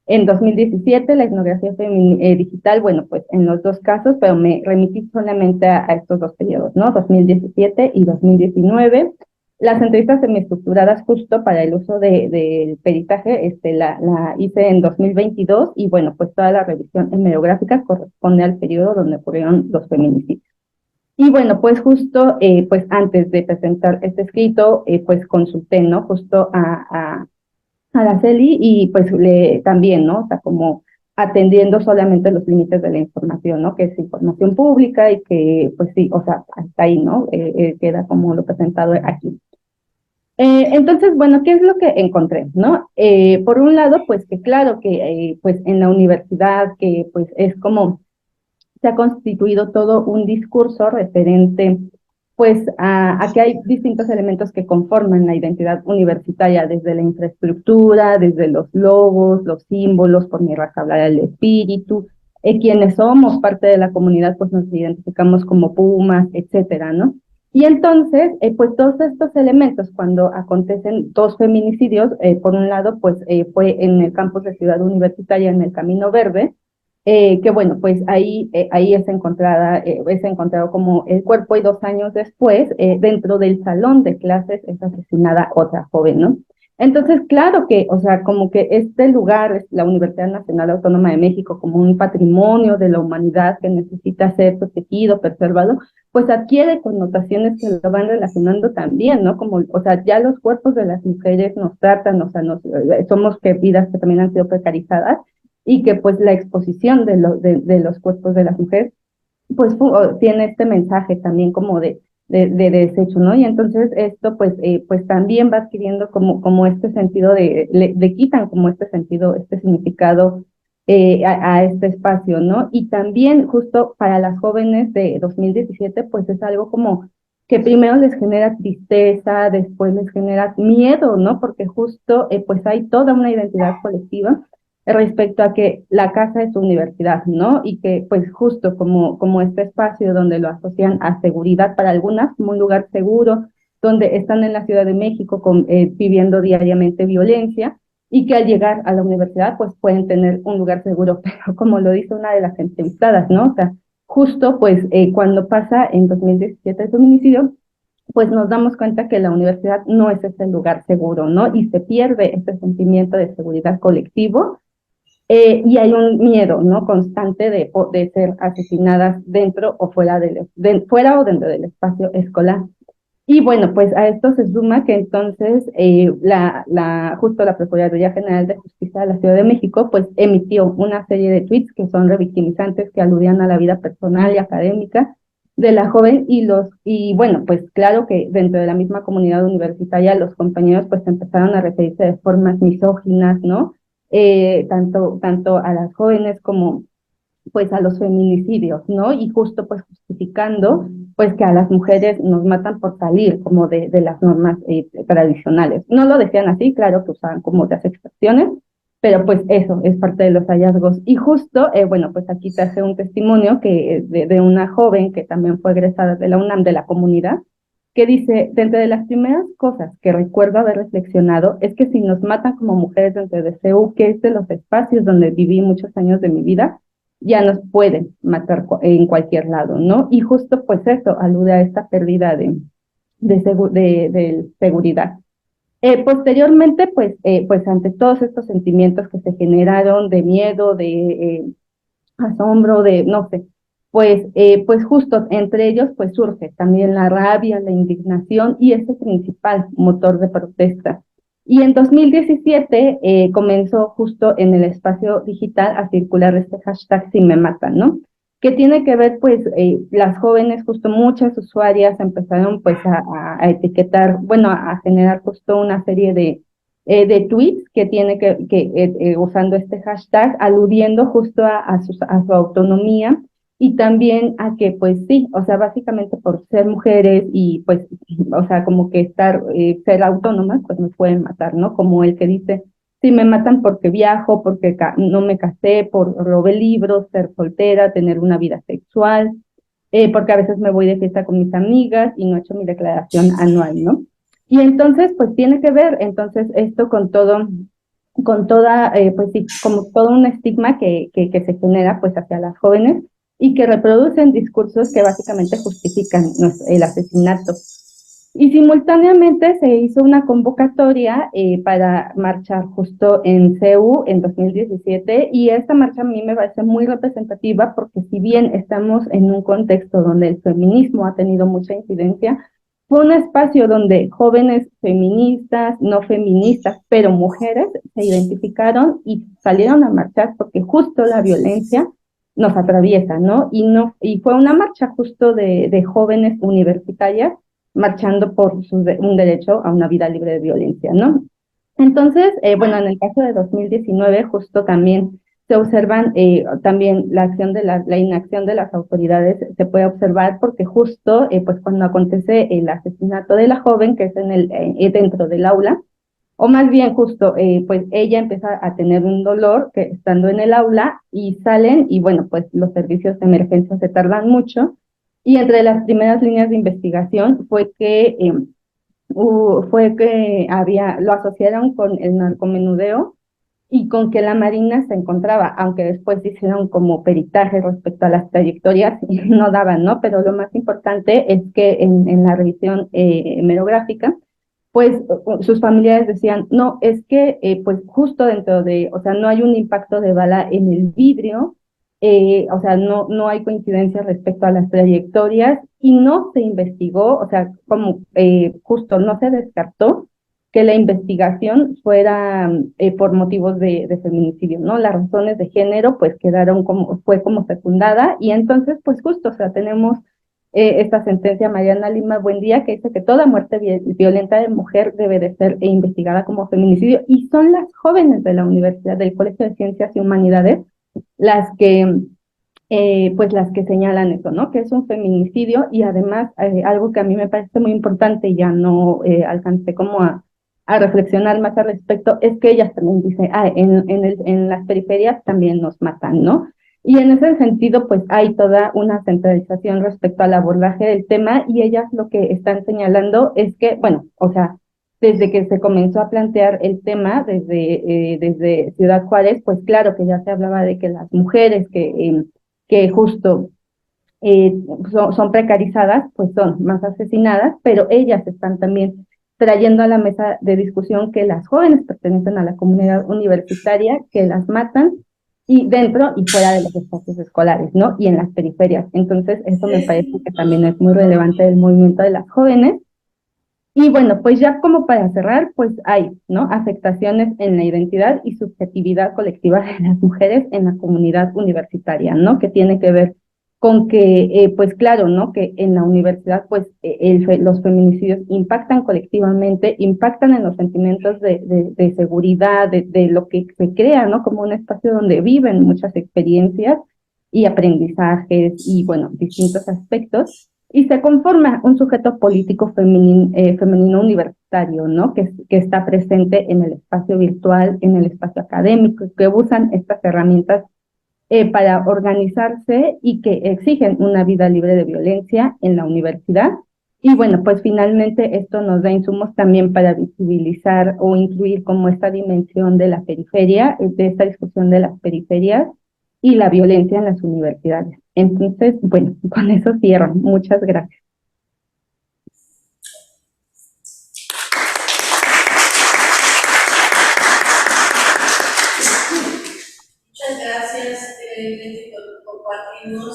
En 2017, la etnografía digital, bueno, pues en los dos casos, pero me remití solamente a estos dos periodos, ¿no? 2017 y 2019. Las entrevistas semiestructuradas justo para el uso del peritaje, la hice en 2022 y bueno, pues toda la revisión hemerográfica corresponde al periodo donde ocurrieron los feminicidios. Y bueno, pues justo, pues antes de presentar este escrito, pues consulté, ¿no? Justo a la CELI y pues también, ¿no? O sea, como atendiendo solamente los límites de la información, ¿no? Que es información pública y que, pues sí, o sea, hasta ahí, ¿no? Queda como lo presentado aquí. Entonces, bueno, ¿qué es lo que encontré, no? Por un lado, pues que claro que pues en la universidad, que pues es como se ha constituido todo un discurso referente pues a que hay distintos elementos que conforman la identidad universitaria, desde la infraestructura, desde los logos, los símbolos, por mi raza hablar el espíritu, quienes somos parte de la comunidad, pues nos identificamos como Pumas, etcétera, ¿no? Y entonces, pues todos estos elementos, cuando acontecen dos feminicidios, por un lado, pues fue en el campus de Ciudad Universitaria, en el Camino Verde, que bueno, pues ahí es encontrado como el cuerpo y 2 años después, dentro del salón de clases, es asesinada otra joven, ¿no? Entonces, claro que, o sea, como que este lugar, es la Universidad Nacional Autónoma de México, como un patrimonio de la humanidad que necesita ser protegido, preservado, pues adquiere connotaciones que lo van relacionando también, ¿no? Como, o sea, ya los cuerpos de las mujeres nos tratan, o sea, somos que vidas que también han sido precarizadas, y que pues la exposición de los cuerpos de las mujeres pues tiene este mensaje también como de desecho, ¿no? Y entonces esto pues también va adquiriendo como este sentido le quitan como este sentido, este significado a este espacio, ¿no? Y también justo para las jóvenes de 2017 pues es algo como que primero les genera tristeza, después les genera miedo, ¿no? Porque justo pues hay toda una identidad colectiva respecto a que la casa es su universidad, ¿no? Y que pues justo como este espacio donde lo asocian a seguridad para algunas, como un lugar seguro, donde están en la Ciudad de México viviendo diariamente violencia, y que al llegar a la universidad pues pueden tener un lugar seguro, pero como lo dice una de las entrevistadas, ¿no? O sea, justo pues cuando pasa en 2017 el feminicidio, pues nos damos cuenta que la universidad no es ese lugar seguro, ¿no? Y se pierde ese sentimiento de seguridad colectivo, y hay un miedo, ¿no? Constante de ser asesinadas dentro o fuera o dentro del espacio escolar. Y bueno, pues a esto se suma que entonces justo la Procuraduría General de Justicia de la Ciudad de México pues emitió una serie de tweets que son revictimizantes, que aludían a la vida personal y académica de la joven, y bueno, pues claro que dentro de la misma comunidad universitaria los compañeros pues empezaron a referirse de formas misóginas, ¿no? Tanto a las jóvenes como pues a los feminicidios, ¿no? Y justo pues justificando pues que a las mujeres nos matan por salir como de las normas tradicionales. No lo decían así, claro que usaban como otras expresiones, pero pues eso es parte de los hallazgos. Y justo, bueno, pues aquí te hace un testimonio de una joven que también fue egresada de la UNAM, de la comunidad, que dice: dentro de las primeras cosas que recuerdo haber reflexionado es que si nos matan como mujeres dentro de CEU, que es de los espacios donde viví muchos años de mi vida, ya nos pueden matar en cualquier lado, ¿no? Y justo pues eso alude a esta pérdida de seguridad. Posteriormente, pues ante todos estos sentimientos que se generaron de miedo, de asombro, de no sé, pues justo entre ellos pues surge también la rabia, la indignación y ese principal motor de protesta. Y en 2017 comenzó justo en el espacio digital a circular este hashtag Si me matan, ¿no? Que tiene que ver, pues, las jóvenes, justo muchas usuarias empezaron pues a etiquetar, bueno, a generar justo una serie de tweets que tiene usando este hashtag, aludiendo justo a su autonomía, y también a que, pues sí, o sea, básicamente por ser mujeres y pues, o sea, como que ser autónomas, pues me pueden matar, ¿no? Como el que dice: si me matan porque viajo, porque no me casé, por robé libros, ser soltera, tener una vida sexual, porque a veces me voy de fiesta con mis amigas y no he hecho mi declaración anual, ¿no? Y entonces, pues tiene que ver, entonces, esto con toda, pues sí, como todo un estigma que se genera, pues, hacia las jóvenes, y que reproducen discursos que básicamente justifican el asesinato. Y simultáneamente se hizo una convocatoria para marchar justo en CEU en 2017, y esta marcha a mí me parece muy representativa porque si bien estamos en un contexto donde el feminismo ha tenido mucha incidencia, fue un espacio donde jóvenes feministas, no feministas, pero mujeres se identificaron y salieron a marchar porque justo la violencia nos atraviesa, ¿no? Y fue una marcha justo de jóvenes universitarias marchando por un derecho a una vida libre de violencia, ¿no? Entonces, bueno, en el caso de 2019, justo también se observan también la acción de la inacción de las autoridades se puede observar porque justo pues cuando acontece el asesinato de la joven que es dentro del aula, o más bien justo pues ella empieza a tener un dolor que estando en el aula y salen y bueno pues los servicios de emergencia se tardan mucho y entre las primeras líneas de investigación fue que lo asociaron con el narcomenudeo y con que la Marina se encontraba, aunque después hicieron como peritaje respecto a las trayectorias y no daban, ¿no? Pero lo más importante es que en la revisión hemerográfica, pues sus familiares decían, no, es que pues justo o sea, no hay un impacto de bala en el vidrio, o sea, no hay coincidencia respecto a las trayectorias y no se investigó, o sea, como justo no se descartó que la investigación fuera por motivos de feminicidio, ¿no? Las razones de género pues fue como secundada y entonces pues justo, o sea, tenemos esta sentencia Mariana Lima Buendía que dice que toda muerte violenta de mujer debe de ser investigada como feminicidio y son las jóvenes de la Universidad del Colegio de Ciencias y Humanidades las que pues las que señalan eso, ¿no? Que es un feminicidio y además algo que a mí me parece muy importante y ya no alcancé como a reflexionar más al respecto, es que ellas también dicen, en las periferias también nos matan, ¿no? Y en ese sentido, pues hay toda una centralización respecto al abordaje del tema y ellas lo que están señalando es que, bueno, o sea, desde que se comenzó a plantear el tema, desde Ciudad Juárez, pues claro que ya se hablaba de que las mujeres que justo eh, son precarizadas, pues son más asesinadas, pero ellas están también trayendo a la mesa de discusión que las jóvenes pertenecen a la comunidad universitaria, que las matan y dentro y fuera de los espacios escolares, ¿no? Y en las periferias. Entonces, eso me parece que también es muy relevante del movimiento de las jóvenes. Y bueno, pues ya como para cerrar, pues hay, ¿no? Afectaciones en la identidad y subjetividad colectiva de las mujeres en la comunidad universitaria, ¿no? Que tiene que ver con que, pues claro, ¿no? Que en la universidad, pues los feminicidios impactan colectivamente, impactan en los sentimientos de seguridad, de lo que se crea, ¿no? Como un espacio donde viven muchas experiencias y aprendizajes y, bueno, distintos aspectos y se conforma un sujeto político femenino universitario, ¿no? Que está presente en el espacio virtual, en el espacio académico, que usan estas herramientas para organizarse y que exigen una vida libre de violencia en la universidad. Y bueno, pues finalmente esto nos da insumos también para visibilizar o incluir como esta dimensión de la periferia, de esta discusión de las periferias y la violencia en las universidades. Entonces, bueno, con eso cierro. Muchas gracias. Muchas gracias, compartimos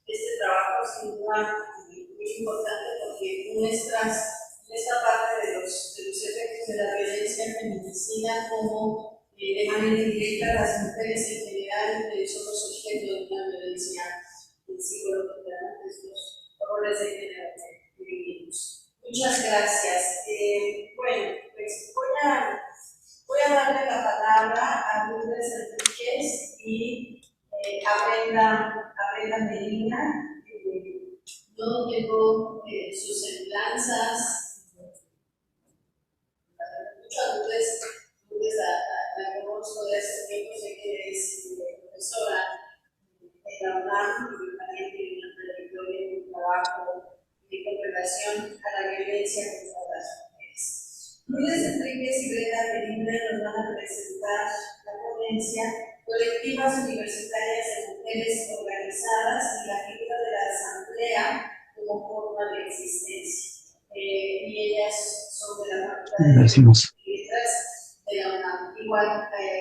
este trabajo sin duda muy importante porque muestra esta parte de los efectos de la violencia feminicida como de manera indirecta las mujeres en general somos objeto de una violencia psicológica de estos roles de género que vivimos. Muchas gracias. Bueno, pues voy a darle la palabra a Lourdes Enríquez y a Brenda Medina. No tengo sus semblanzas. Muchas Lourdes la conozco de hace tiempo, sé que es profesora en la UNAM y también tiene una trayectoria en un trabajo con relación a la violencia contra las mujeres. Lourdes Enríquez y Brenda Medina nos van a presentar la ponencia Colectivas Universitarias de Mujeres Organizadas y la figura de la asamblea como forma de existencia. Y ellas son de la Facultad de Letras de la UNAM. Igual,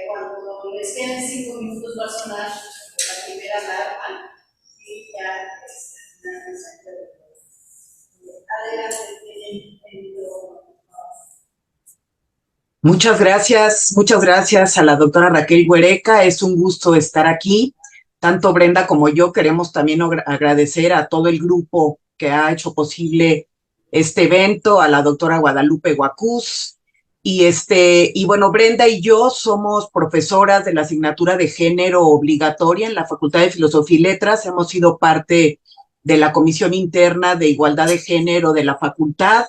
cuando les queden 5 minutos va a sonar la primera alarma y ya adelante, tienen muchas gracias a la doctora Raquel Huereca. Es un gusto estar aquí. Tanto Brenda como yo queremos también agradecer a todo el grupo que ha hecho posible este evento, a la doctora Guadalupe Guacús. Y bueno, Brenda y yo somos profesoras de la asignatura de género obligatoria en la Facultad de Filosofía y Letras. Hemos sido parte de la Comisión Interna de Igualdad de Género de la facultad.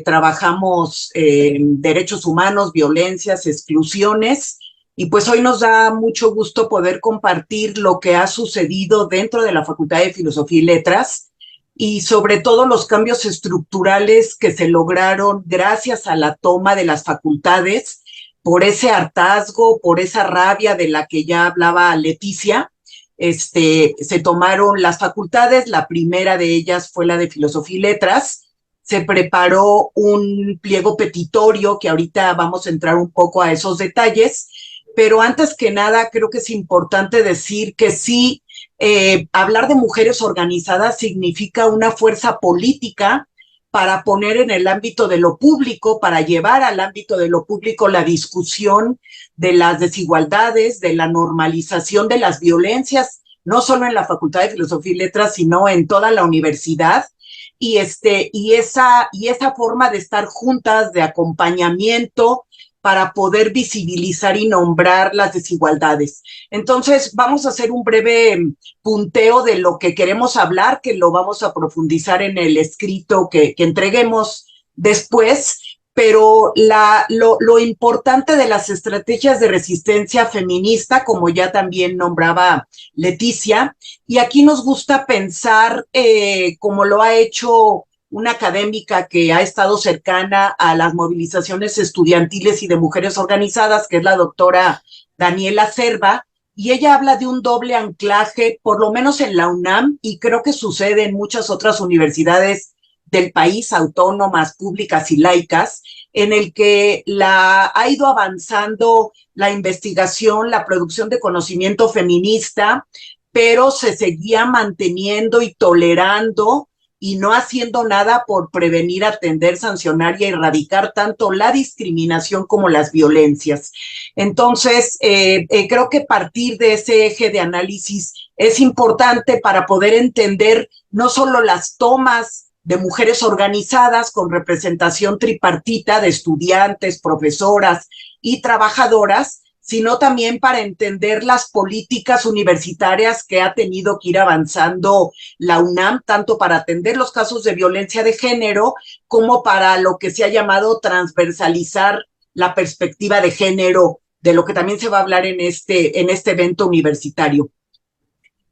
Trabajamos en derechos humanos, violencias, exclusiones, y pues hoy nos da mucho gusto poder compartir lo que ha sucedido dentro de la Facultad de Filosofía y Letras y sobre todo los cambios estructurales que se lograron gracias a la toma de las facultades por ese hartazgo, por esa rabia de la que ya hablaba Leticia. Se tomaron las facultades, la primera de ellas fue la de Filosofía y Letras. Se preparó un pliego petitorio que ahorita vamos a entrar un poco a esos detalles, pero antes que nada creo que es importante decir que sí, hablar de mujeres organizadas significa una fuerza política para poner en el ámbito de lo público, para llevar al ámbito de lo público la discusión de las desigualdades, de la normalización de las violencias, no solo en la Facultad de Filosofía y Letras, sino en toda la universidad. Y esa forma de estar juntas, de acompañamiento, para poder visibilizar y nombrar las desigualdades. Entonces, vamos a hacer un breve punteo de lo que queremos hablar, que lo vamos a profundizar en el escrito que entreguemos después, pero lo importante de las estrategias de resistencia feminista, como ya también nombraba Leticia, y aquí nos gusta pensar, como lo ha hecho una académica que ha estado cercana a las movilizaciones estudiantiles y de mujeres organizadas, que es la doctora Daniela Cerva, y ella habla de un doble anclaje, por lo menos en la UNAM, y creo que sucede en muchas otras universidades del país, autónomas, públicas y laicas, en el que ha ido avanzando la investigación, la producción de conocimiento feminista, pero se seguía manteniendo y tolerando y no haciendo nada por prevenir, atender, sancionar y erradicar tanto la discriminación como las violencias. Entonces, creo que partir de ese eje de análisis es importante para poder entender no solo las tomas de mujeres organizadas con representación tripartita de estudiantes, profesoras y trabajadoras, sino también para entender las políticas universitarias que ha tenido que ir avanzando la UNAM, tanto para atender los casos de violencia de género como para lo que se ha llamado transversalizar la perspectiva de género, de lo que también se va a hablar en este evento universitario.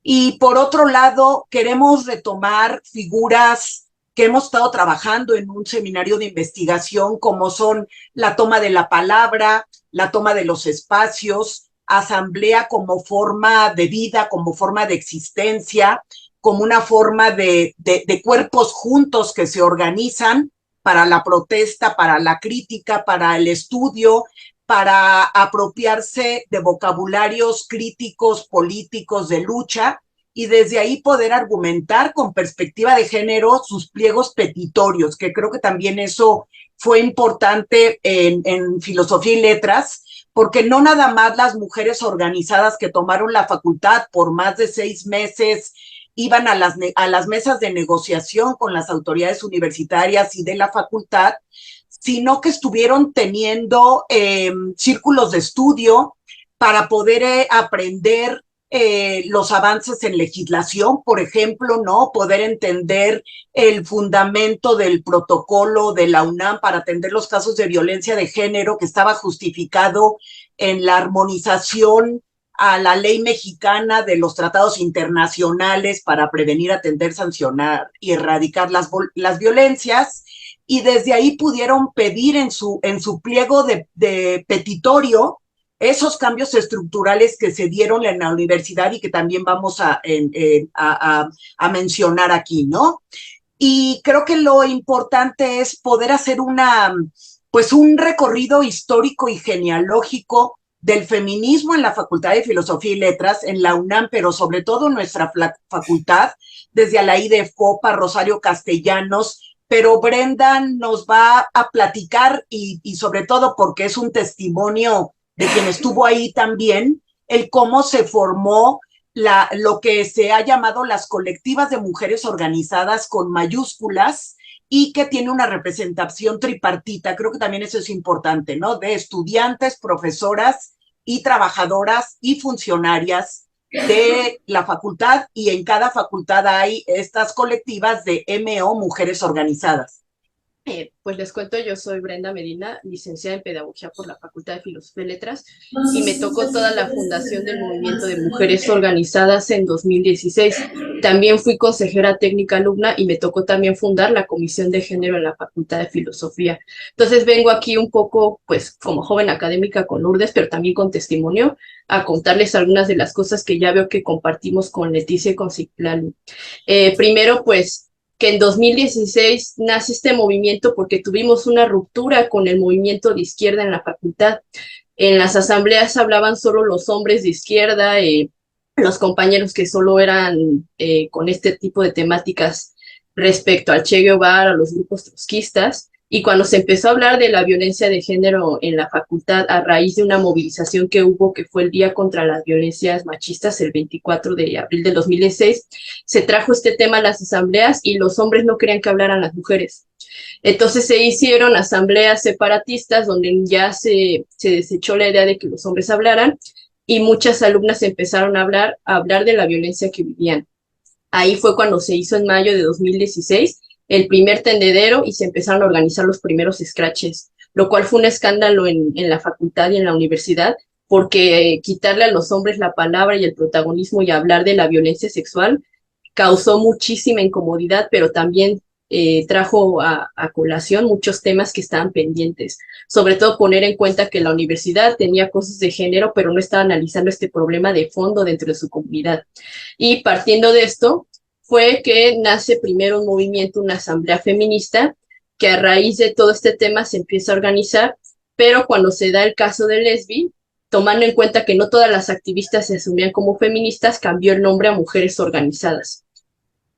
Y por otro lado, queremos retomar figuras que hemos estado trabajando en un seminario de investigación, como son la toma de la palabra, la toma de los espacios, asamblea como forma de vida, como forma de existencia, como una forma de cuerpos juntos que se organizan para la protesta, para la crítica, para el estudio, para apropiarse de vocabularios críticos, políticos, de lucha, y desde ahí poder argumentar con perspectiva de género sus pliegos petitorios, que creo que también eso fue importante en Filosofía y Letras, porque no nada más las mujeres organizadas que tomaron la facultad por más de 6 meses iban a las mesas de negociación con las autoridades universitarias y de la facultad, sino que estuvieron teniendo círculos de estudio para poder aprender los avances en legislación, por ejemplo, ¿no? Poder entender el fundamento del protocolo de la UNAM para atender los casos de violencia de género, que estaba justificado en la armonización a la ley mexicana de los tratados internacionales para prevenir, atender, sancionar y erradicar las violencias, y desde ahí pudieron pedir en su pliego de petitorio esos cambios estructurales que se dieron en la universidad y que también vamos a mencionar aquí, ¿no? Y creo que lo importante es poder hacer un recorrido histórico y genealógico del feminismo en la Facultad de Filosofía y Letras, en la UNAM, pero sobre todo en nuestra facultad, desde Alaí de Fopa, Rosario Castellanos, pero Brenda nos va a platicar y sobre todo porque es un testimonio de quien estuvo ahí también, el cómo se formó lo que se ha llamado las colectivas de mujeres organizadas con mayúsculas, y que tiene una representación tripartita, creo que también eso es importante, ¿no? De estudiantes, profesoras y trabajadoras y funcionarias de la facultad, y en cada facultad hay estas colectivas de MO, Mujeres Organizadas. Pues les cuento, yo soy Brenda Medina, licenciada en Pedagogía por la Facultad de Filosofía y Letras, y me tocó toda la fundación del movimiento de mujeres organizadas en 2016. También fui consejera técnica alumna y me tocó también fundar la Comisión de Género en la Facultad de Filosofía. Entonces vengo aquí un poco, pues, como joven académica con Lourdes, pero también con testimonio, a contarles algunas de las cosas que ya veo que compartimos con Leticia y con Citlali. Primero, pues, que en 2016 nace este movimiento porque tuvimos una ruptura con el movimiento de izquierda en la facultad. En las asambleas hablaban solo los hombres de izquierda, los compañeros que solo eran con este tipo de temáticas respecto al Che Guevara, a los grupos trotskistas, y cuando se empezó a hablar de la violencia de género en la facultad a raíz de una movilización que hubo, que fue el Día contra las Violencias Machistas, el 24 de abril del 2016, se trajo este tema a las asambleas y los hombres no querían que hablaran las mujeres. Entonces se hicieron asambleas separatistas donde ya se desechó la idea de que los hombres hablaran, y muchas alumnas empezaron a hablar de la violencia que vivían. Ahí fue cuando se hizo en mayo de 2016 el primer tendedero y se empezaron a organizar los primeros scratches, lo cual fue un escándalo en la facultad y en la universidad, porque quitarle a los hombres la palabra y el protagonismo y hablar de la violencia sexual causó muchísima incomodidad, pero también trajo a colación muchos temas que estaban pendientes, sobre todo poner en cuenta que la universidad tenía cosas de género, pero no estaba analizando este problema de fondo dentro de su comunidad. Y partiendo de esto, fue que nace primero un movimiento, una asamblea feminista, que a raíz de todo este tema se empieza a organizar, pero cuando se da el caso de Lesbi, tomando en cuenta que no todas las activistas se asumían como feministas, cambió el nombre a Mujeres Organizadas.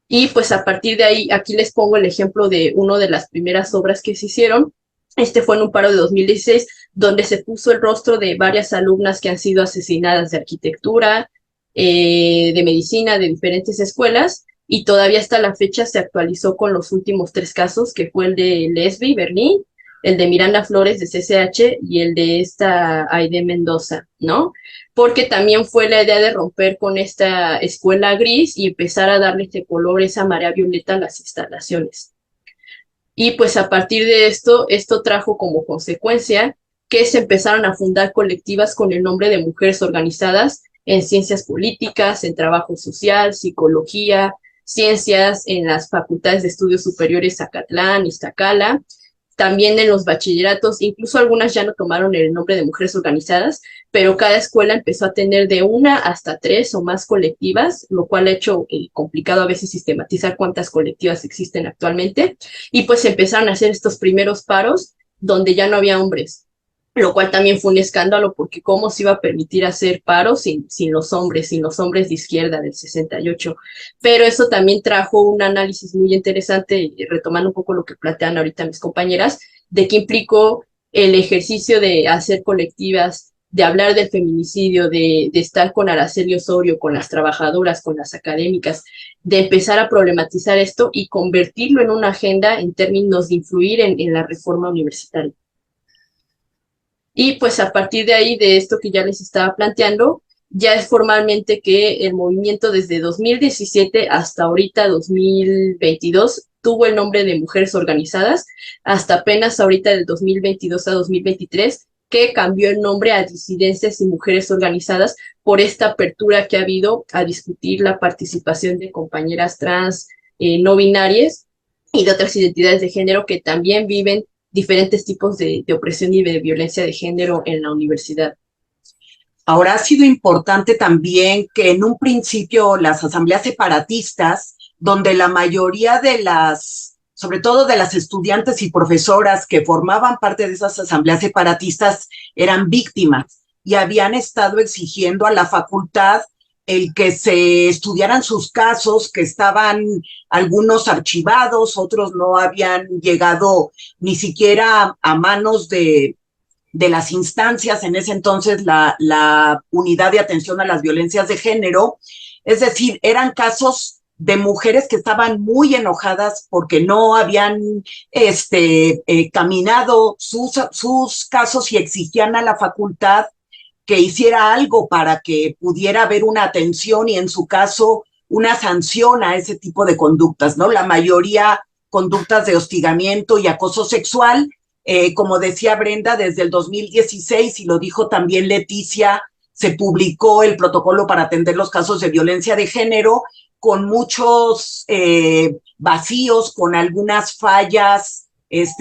Y pues a partir de ahí, aquí les pongo el ejemplo de una de las primeras obras que se hicieron. Este fue en un paro de 2016, donde se puso el rostro de varias alumnas que han sido asesinadas de arquitectura, de medicina, de diferentes escuelas, y todavía hasta la fecha se actualizó con los últimos 3 casos, que fue el de Lesbi Berlín, el de Miranda Flores de CCH y el de esta Aide Mendoza, ¿no? Porque también fue la idea de romper con esta escuela gris y empezar a darle este color, esa marea violeta a las instalaciones. Y pues a partir de esto trajo como consecuencia que se empezaron a fundar colectivas con el nombre de Mujeres Organizadas en ciencias políticas, en trabajo social, psicología, ciencias, en las facultades de estudios superiores Zacatlán, Iztacala, también en los bachilleratos, incluso algunas ya no tomaron el nombre de Mujeres Organizadas, pero cada escuela empezó a tener de 1 hasta 3 o más colectivas, lo cual ha hecho complicado a veces sistematizar cuántas colectivas existen actualmente, y pues empezaron a hacer estos primeros paros donde ya no había hombres, lo cual también fue un escándalo, porque cómo se iba a permitir hacer paros sin los hombres de izquierda del 68. Pero eso también trajo un análisis muy interesante, retomando un poco lo que plantean ahorita mis compañeras, de qué implicó el ejercicio de hacer colectivas, de hablar del feminicidio, de estar con Araceli Osorio, con las trabajadoras, con las académicas, de empezar a problematizar esto y convertirlo en una agenda en términos de influir en la reforma universitaria. Y pues a partir de ahí, de esto que ya les estaba planteando, ya es formalmente que el movimiento desde 2017 hasta ahorita 2022 tuvo el nombre de Mujeres Organizadas, hasta apenas ahorita del 2022 a 2023, que cambió el nombre a Disidencias y Mujeres Organizadas por esta apertura que ha habido a discutir la participación de compañeras trans, no binarias y de otras identidades de género que también viven diferentes tipos de opresión y de violencia de género en la universidad. Ahora ha sido importante también que en un principio las asambleas separatistas, donde la mayoría de sobre todo de las estudiantes y profesoras que formaban parte de esas asambleas separatistas, eran víctimas y habían estado exigiendo a la facultad el que se estudiaran sus casos, que estaban algunos archivados, otros no habían llegado ni siquiera a manos de las instancias, en ese entonces la Unidad de Atención a las Violencias de Género. Es decir, eran casos de mujeres que estaban muy enojadas porque no habían caminado sus casos y exigían a la facultad que hiciera algo para que pudiera haber una atención y en su caso una sanción a ese tipo de conductas, ¿no? La mayoría conductas de hostigamiento y acoso sexual, como decía Brenda, desde el 2016, y lo dijo también Leticia, se publicó el protocolo para atender los casos de violencia de género con muchos vacíos, con algunas fallas,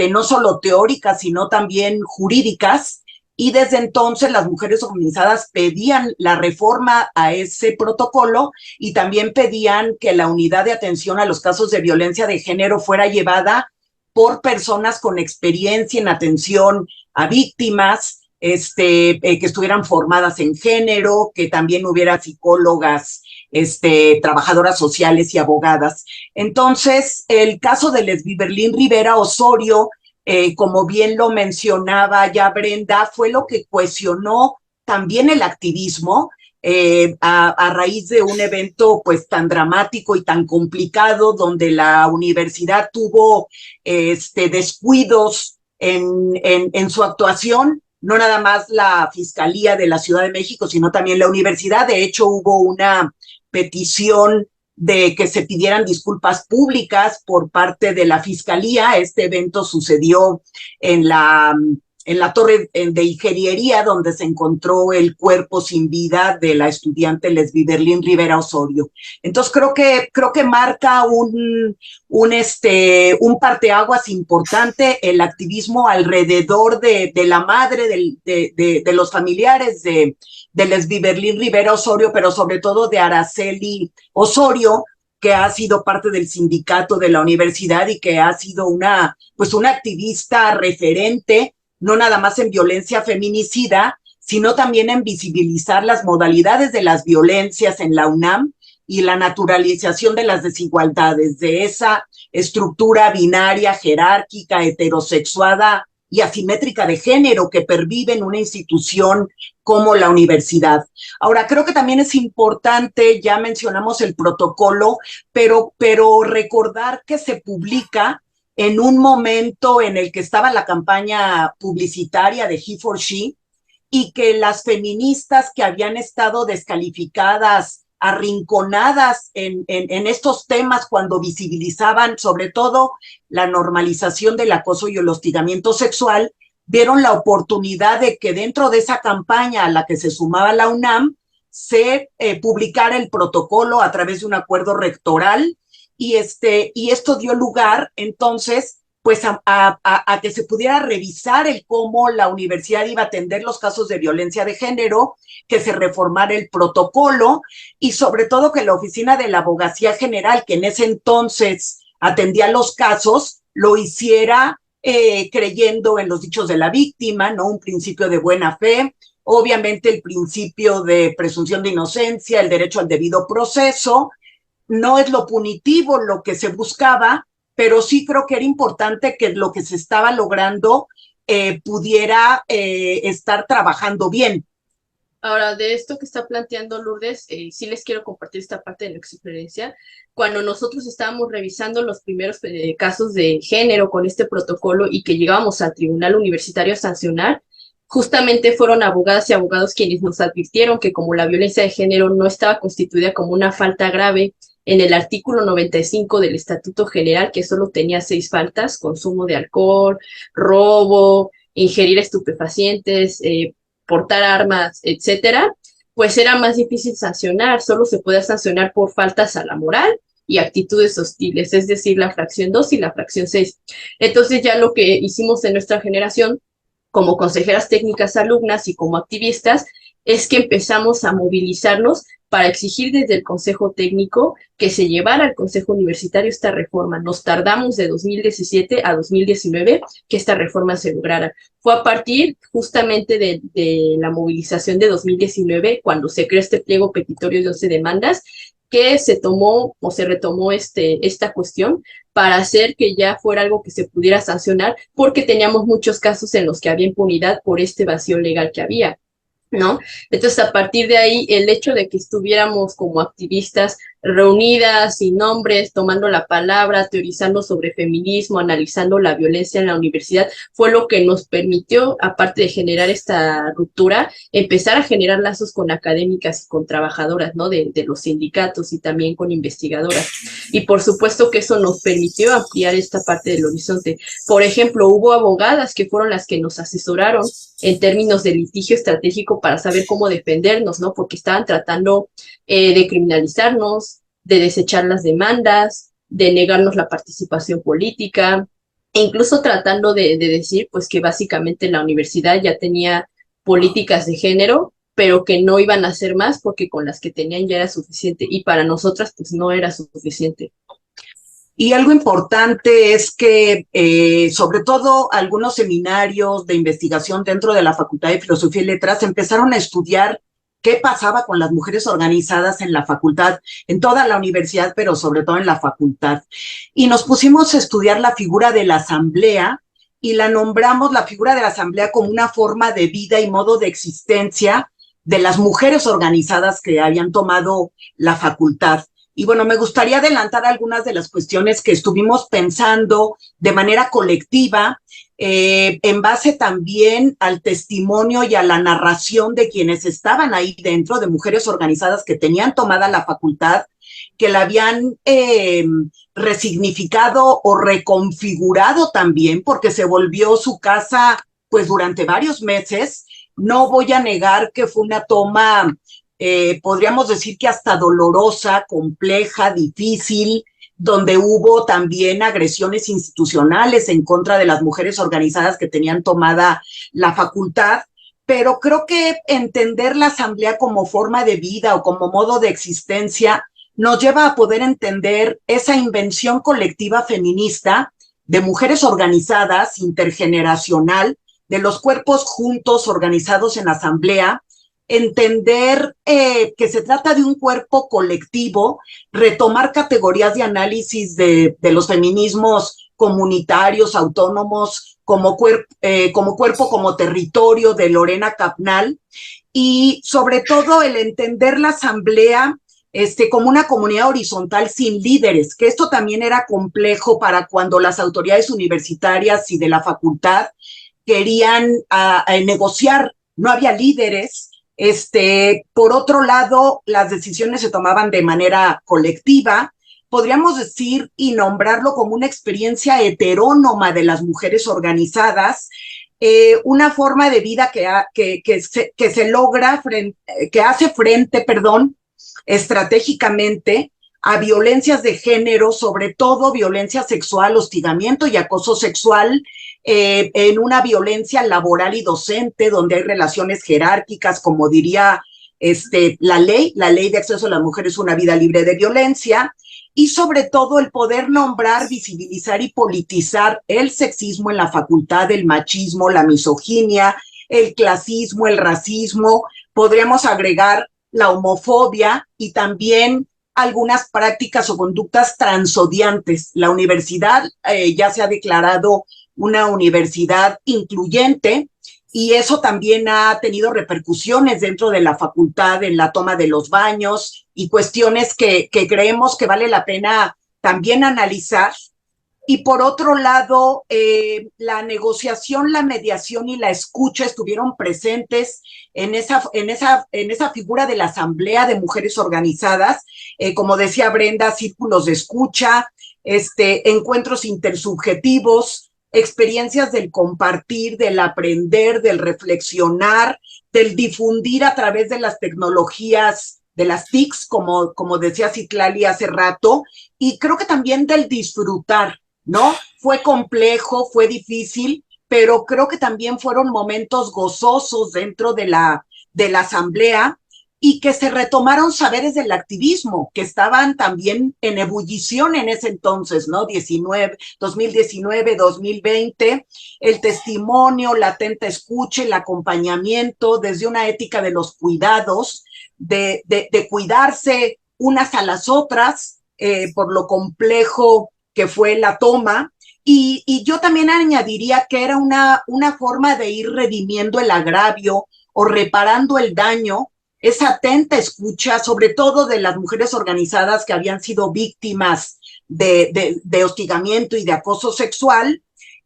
no solo teóricas, sino también jurídicas, y desde entonces las mujeres organizadas pedían la reforma a ese protocolo y también pedían que la unidad de atención a los casos de violencia de género fuera llevada por personas con experiencia en atención a víctimas, que estuvieran formadas en género, que también hubiera psicólogas, trabajadoras sociales y abogadas. Entonces, el caso de Lesbi Berlín Rivera Osorio, como bien lo mencionaba ya Brenda, fue lo que cohesionó también el activismo a raíz de un evento pues tan dramático y tan complicado donde la universidad tuvo descuidos en su actuación, no nada más la Fiscalía de la Ciudad de México, sino también la universidad. De hecho, hubo una petición de que se pidieran disculpas públicas por parte de la Fiscalía. Este evento sucedió en la torre de ingeniería donde se encontró el cuerpo sin vida de la estudiante Lesbi Berlín Rivera Osorio. Entonces creo que marca un parteaguas importante el activismo alrededor de la madre, de los familiares de Lesbi Berlín Rivera Osorio, pero sobre todo de Araceli Osorio, que ha sido parte del sindicato de la universidad y que ha sido una activista referente, no nada más en violencia feminicida, sino también en visibilizar las modalidades de las violencias en la UNAM y la naturalización de las desigualdades, de esa estructura binaria, jerárquica, heterosexuada y asimétrica de género que pervive en una institución como la universidad. Ahora, creo que también es importante, ya mencionamos el protocolo, pero recordar que se publica en un momento en el que estaba la campaña publicitaria de He for She y que las feministas que habían estado descalificadas, arrinconadas en estos temas cuando visibilizaban sobre todo la normalización del acoso y el hostigamiento sexual, vieron la oportunidad de que dentro de esa campaña a la que se sumaba la UNAM se publicara el protocolo a través de un acuerdo rectoral. Y esto dio lugar, entonces, pues a que se pudiera revisar el cómo la universidad iba a atender los casos de violencia de género, que se reformara el protocolo y sobre todo que la Oficina de la Abogacía General, que en ese entonces atendía los casos, lo hiciera creyendo en los dichos de la víctima, ¿no? Un principio de buena fe, obviamente el principio de presunción de inocencia, el derecho al debido proceso. No es lo punitivo lo que se buscaba, pero sí creo que era importante que lo que se estaba logrando pudiera estar trabajando bien. Ahora, de esto que está planteando Lourdes, sí les quiero compartir esta parte de la experiencia. Cuando nosotros estábamos revisando los primeros casos de género con este protocolo y que llegábamos al tribunal universitario a sancionar, justamente fueron abogadas y abogados quienes nos advirtieron que como la violencia de género no estaba constituida como una falta grave en el artículo 95 del Estatuto General, que solo tenía 6 faltas: consumo de alcohol, robo, ingerir estupefacientes, portar armas, etcétera, pues era más difícil sancionar. Solo se puede sancionar por faltas a la moral y actitudes hostiles, es decir, la fracción 2 y la fracción 6. Entonces ya lo que hicimos en nuestra generación, como consejeras técnicas alumnas y como activistas, es que empezamos a movilizarnos para exigir desde el Consejo Técnico que se llevara al Consejo Universitario esta reforma. Nos tardamos de 2017 a 2019 que esta reforma se lograra. Fue a partir justamente de la movilización de 2019, cuando se creó este pliego petitorio de 11 demandas, que se tomó o se retomó esta cuestión para hacer que ya fuera algo que se pudiera sancionar, porque teníamos muchos casos en los que había impunidad por este vacío legal que había, ¿no? Entonces, a partir de ahí, el hecho de que estuviéramos como activistas reunidas, sin nombres, tomando la palabra, teorizando sobre feminismo, analizando la violencia en la universidad, fue lo que nos permitió, aparte de generar esta ruptura, empezar a generar lazos con académicas y con trabajadoras, ¿no? De los sindicatos y también con investigadoras. Y por supuesto que eso nos permitió ampliar esta parte del horizonte. Por ejemplo, hubo abogadas que fueron las que nos asesoraron en términos de litigio estratégico para saber cómo defendernos, ¿no? Porque estaban tratando de criminalizarnos, de desechar las demandas, de negarnos la participación política, e incluso tratando de decir, pues, que básicamente la universidad ya tenía políticas de género, pero que no iban a hacer más porque con las que tenían ya era suficiente, y para nosotras, pues, no era suficiente. Y algo importante es que, sobre todo, algunos seminarios de investigación dentro de la Facultad de Filosofía y Letras empezaron a estudiar qué pasaba con las mujeres organizadas en la facultad, en toda la universidad, pero sobre todo en la facultad. Y nos pusimos a estudiar la figura de la asamblea y la nombramos la figura de la asamblea como una forma de vida y modo de existencia de las mujeres organizadas que habían tomado la facultad. Y bueno, me gustaría adelantar algunas de las cuestiones que estuvimos pensando de manera colectiva, en base también al testimonio y a la narración de quienes estaban ahí dentro, de mujeres organizadas que tenían tomada la facultad, que la habían resignificado o reconfigurado también, porque se volvió su casa pues durante varios meses. No voy a negar que fue una toma, podríamos decir que hasta dolorosa, compleja, difícil, donde hubo también agresiones institucionales en contra de las mujeres organizadas que tenían tomada la facultad, pero creo que entender la asamblea como forma de vida o como modo de existencia nos lleva a poder entender esa invención colectiva feminista de mujeres organizadas, intergeneracional, de los cuerpos juntos organizados en asamblea, entender que se trata de un cuerpo colectivo, retomar categorías de análisis de los feminismos comunitarios, autónomos, como cuerpo, como territorio de Lorena Capnal, y sobre todo el entender la asamblea como una comunidad horizontal sin líderes, que esto también era complejo para cuando las autoridades universitarias y de la facultad querían negociar, no había líderes. Por otro lado, las decisiones se tomaban de manera colectiva, podríamos decir y nombrarlo como una experiencia heterónoma de las mujeres organizadas, una forma de vida que se logra, que hace frente, estratégicamente a violencias de género, sobre todo violencia sexual, hostigamiento y acoso sexual, en una violencia laboral y docente, donde hay relaciones jerárquicas, como diría la ley de acceso a la mujer es una vida libre de violencia, y sobre todo el poder nombrar, visibilizar y politizar el sexismo en la facultad, el machismo, la misoginia, el clasismo, el racismo, podríamos agregar la homofobia y también algunas prácticas o conductas transodiantes. La universidad ya se ha declarado una universidad incluyente y eso también ha tenido repercusiones dentro de la facultad en la toma de los baños y cuestiones que creemos que vale la pena también analizar. Y por otro lado, la negociación, la mediación y la escucha estuvieron presentes en esa figura de la asamblea de mujeres organizadas, como decía Brenda, círculos de escucha, encuentros intersubjetivos, experiencias del compartir, del aprender, del reflexionar, del difundir a través de las tecnologías, de las TICs, como decía Citlali hace rato, y creo que también del disfrutar, ¿no? Fue complejo, fue difícil, pero creo que también fueron momentos gozosos dentro de la asamblea y que se retomaron saberes del activismo que estaban también en ebullición en ese entonces, ¿no? 2019, 2020, el testimonio, la atenta escucha, el acompañamiento desde una ética de los cuidados, de cuidarse unas a las otras por lo complejo que fue la toma, y yo también añadiría que era una forma de ir redimiendo el agravio o reparando el daño esa atenta escucha, sobre todo de las mujeres organizadas que habían sido víctimas de hostigamiento y de acoso sexual,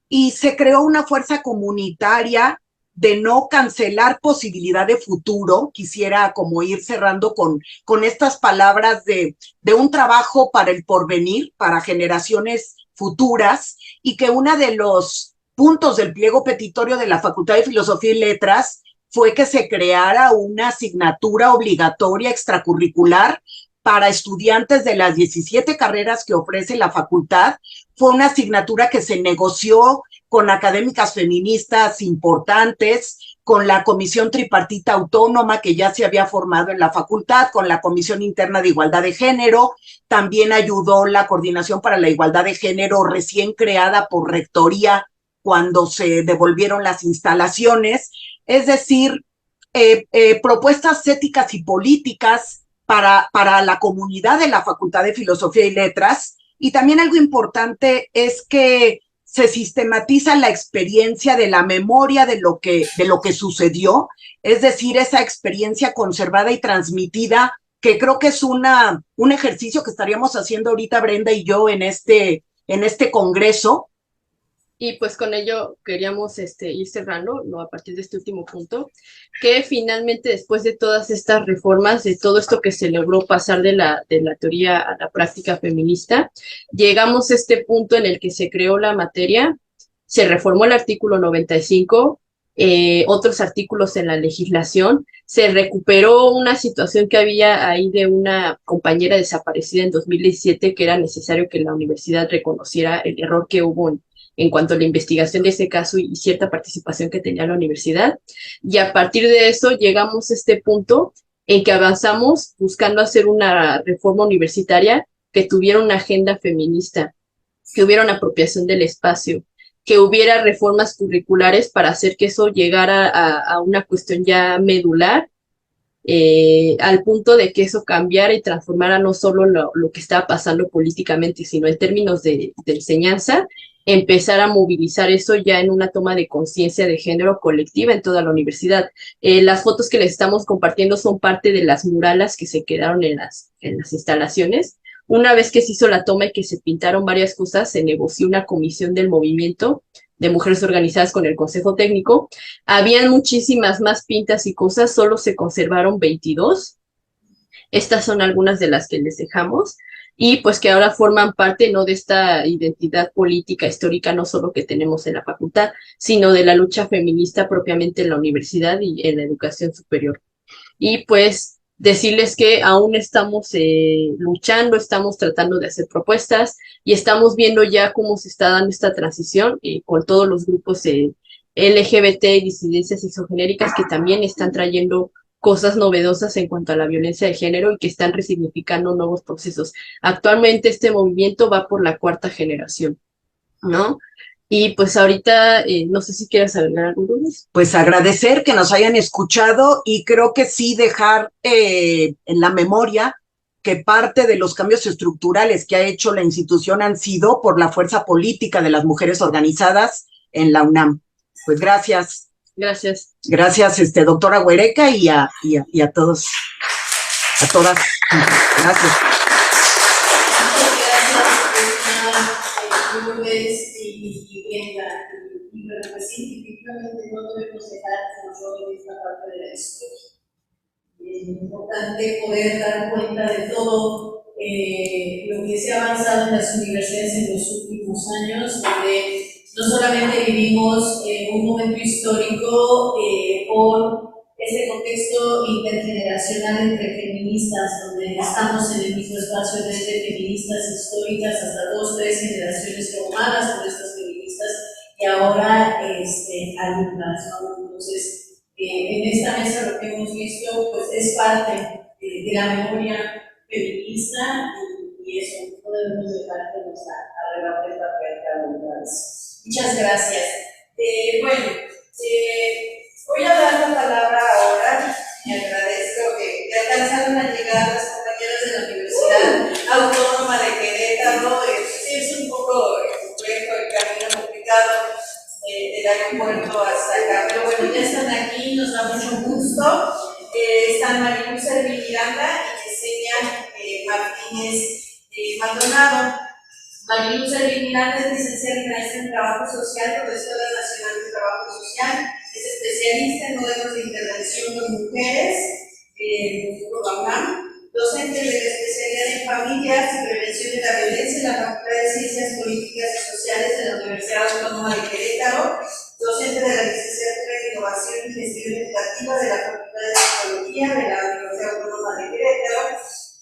y se creó una fuerza comunitaria de no cancelar posibilidad de futuro. Quisiera como ir cerrando con estas palabras de un trabajo para el porvenir, para generaciones futuras, y que uno de los puntos del pliego petitorio de la Facultad de Filosofía y Letras fue que se creara una asignatura obligatoria extracurricular para estudiantes de las 17 carreras que ofrece la facultad. Fue una asignatura que se negoció con académicas feministas importantes, con la Comisión Tripartita Autónoma que ya se había formado en la facultad, con la Comisión Interna de Igualdad de Género. También ayudó la Coordinación para la Igualdad de Género, recién creada por Rectoría cuando se devolvieron las instalaciones. Es decir, propuestas éticas y políticas para la comunidad de la Facultad de Filosofía y Letras. Y también algo importante es que se sistematiza la experiencia de la memoria de lo que sucedió, es decir, esa experiencia conservada y transmitida, que creo que es un ejercicio que estaríamos haciendo ahorita Brenda y yo en este congreso. Y pues con ello queríamos ir cerrando, ¿no? A partir de este último punto, que finalmente después de todas estas reformas, de todo esto que se logró pasar de la teoría a la práctica feminista, llegamos a este punto en el que se creó la materia, se reformó el artículo 95, otros artículos en la legislación, se recuperó una situación que había ahí de una compañera desaparecida en 2017, que era necesario que la universidad reconociera el error que hubo en cuanto a la investigación de ese caso y cierta participación que tenía la universidad. Y a partir de eso llegamos a este punto en que avanzamos buscando hacer una reforma universitaria que tuviera una agenda feminista, que hubiera una apropiación del espacio, que hubiera reformas curriculares para hacer que eso llegara a una cuestión ya medular, al punto de que eso cambiara y transformara no solo lo que estaba pasando políticamente, sino en términos de enseñanza, empezar a movilizar eso ya en una toma de conciencia de género colectiva en toda la universidad. Las fotos que les estamos compartiendo son parte de las murales que se quedaron en las instalaciones. Una vez que se hizo la toma y que se pintaron varias cosas, se negoció una comisión del movimiento de mujeres organizadas con el Consejo Técnico. Habían muchísimas más pintas y cosas, solo se conservaron 22. Estas son algunas de las que les dejamos y pues que ahora forman parte no de esta identidad política histórica, no solo que tenemos en la facultad, sino de la lucha feminista propiamente en la universidad y en la educación superior. Y pues decirles que aún estamos luchando, estamos tratando de hacer propuestas y estamos viendo ya cómo se está dando esta transición con todos los grupos LGBT y disidencias isogenéricas que también están trayendo cosas novedosas en cuanto a la violencia de género y que están resignificando nuevos procesos. Actualmente este movimiento va por la 4ª generación, ¿no? Y pues ahorita, no sé si quieres agregar algo, Luis. Pues agradecer que nos hayan escuchado y creo que sí dejar en la memoria que parte de los cambios estructurales que ha hecho la institución han sido por la fuerza política de las mujeres organizadas en la UNAM. Pues gracias. Gracias. Gracias, doctora Huereca y a todos, a todas. Gracias. Y bueno, pues sí, definitivamente no debemos dejar que nos roben esta parte de la historia. Y es muy importante poder dar cuenta de todo lo que se ha avanzado en las universidades en los últimos años, donde no solamente vivimos un momento histórico por este contexto intergeneracional entre feministas, donde estamos en el mismo espacio desde feministas históricas hasta 2, 3 generaciones formadas por estas feministas y ahora alumnas, ¿no? Entonces, en esta mesa lo que hemos visto pues, es parte de la memoria feminista y eso no debemos dejar que nos arrebate el patriarcado otra vez. Muchas gracias. Bueno, voy a dar la palabra ahora, y agradezco que alcanzaron a llegar las compañeras de la Universidad Autónoma de Querétaro. Sí, es un poco complejo el camino complicado del aeropuerto hasta acá, pero bueno, ya están aquí, nos da mucho gusto. Están Maribel Miranda y Yesenia Martínez Maldonado. Maribel Miranda es licenciada y maestra en Trabajo Social por la Escuela Nacional de Trabajo Social, es especialista en modelos de intervención con mujeres por la UNAM, docente de la especialidad en Familias y Prevención de la Violencia en la Facultad de Ciencias Políticas y Sociales de la Universidad Autónoma de Querétaro, docente de la licenciatura en Innovación y Gestión Educativa de la Facultad de Psicología de la Universidad Autónoma de Querétaro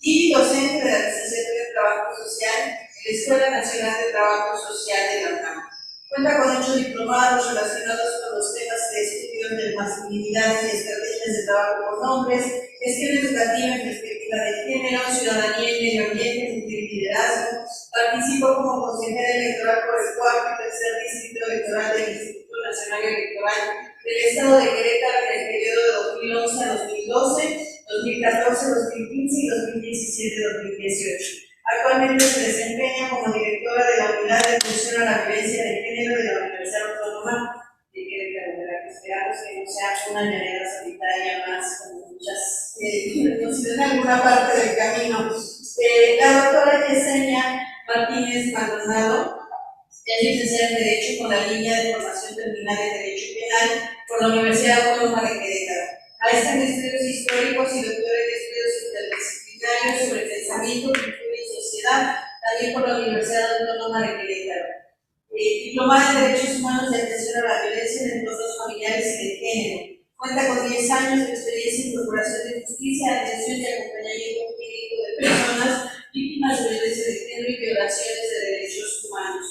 y docente de la licenciatura en Trabajo Social de la Escuela Nacional de Trabajo Social de la UNAM. Cuenta con 8 diplomados relacionados con los temas de estudio de masculinidad y estrategias de trabajo con hombres, gestión educativa en perspectiva de género, ciudadanía y medio ambiente, y liderazgo. Participó como consejera electoral por el 4º y 3er Distrito Electoral del Instituto Nacional Electoral del Estado de Querétaro en el periodo de 2011 a 2012, 2014, 2015 y 2017-2018. Actualmente se desempeña como directora de la Unidad de Atención a la Violencia de Género de la Universidad Autónoma de Querétaro, de la que esperamos que no sea una llanera solitaria más, como muchas en alguna parte del camino. La doctora Yesenia Martínez Maldonado es licenciada en Derecho con la línea de formación terminal en Derecho Penal por la Universidad Autónoma de Querétaro. Maestra en Estudios Históricos y doctora en Estudios Interdisciplinarios sobre Pensamiento, Cultura y Sociedad, también por la Universidad Autónoma de Querétaro. Diplomada en Derechos Humanos y Atención a la Violencia en Entornos Familiares y de Género. Cuenta con 10 años de experiencia en Procuración de Justicia, atención y acompañamiento jurídico de personas víctimas de violencia de género y violaciones de derechos humanos.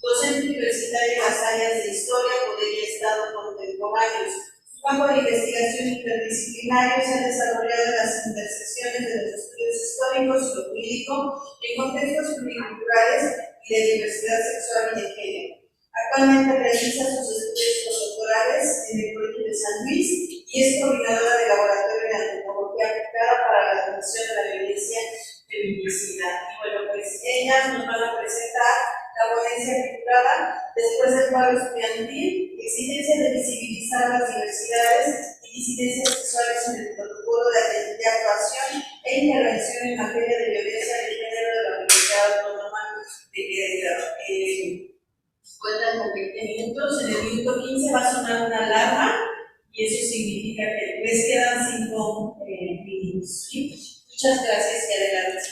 Docente universitaria en las áreas de Historia, Poder y Estado contemporáneos. Su campo de investigación interdisciplinario se ha desarrollado en las intersecciones de los estudios históricos y lo jurídico en contextos pluriculturales y de diversidad sexual y de género. Actualmente realiza sus estudios postdoctorales en el Colegio de San Luis y es coordinadora del Laboratorio de Antropología Aplicada para la Atención de la Violencia Feminicida. Y bueno, pues ellas nos van a presentar la ponencia titulada Después del paro estudiantil, exigencia de visibilizar las diversidades y disidencias sexuales en el protocolo de actuación e intervención en materia de violencia de género de la Universidad Autónoma de Querétaro. Cuentan con 20 minutos, en el minuto 15 va a sonar una alarma y eso significa que les quedan 5 minutos. ¿Sí? Muchas gracias y adelante.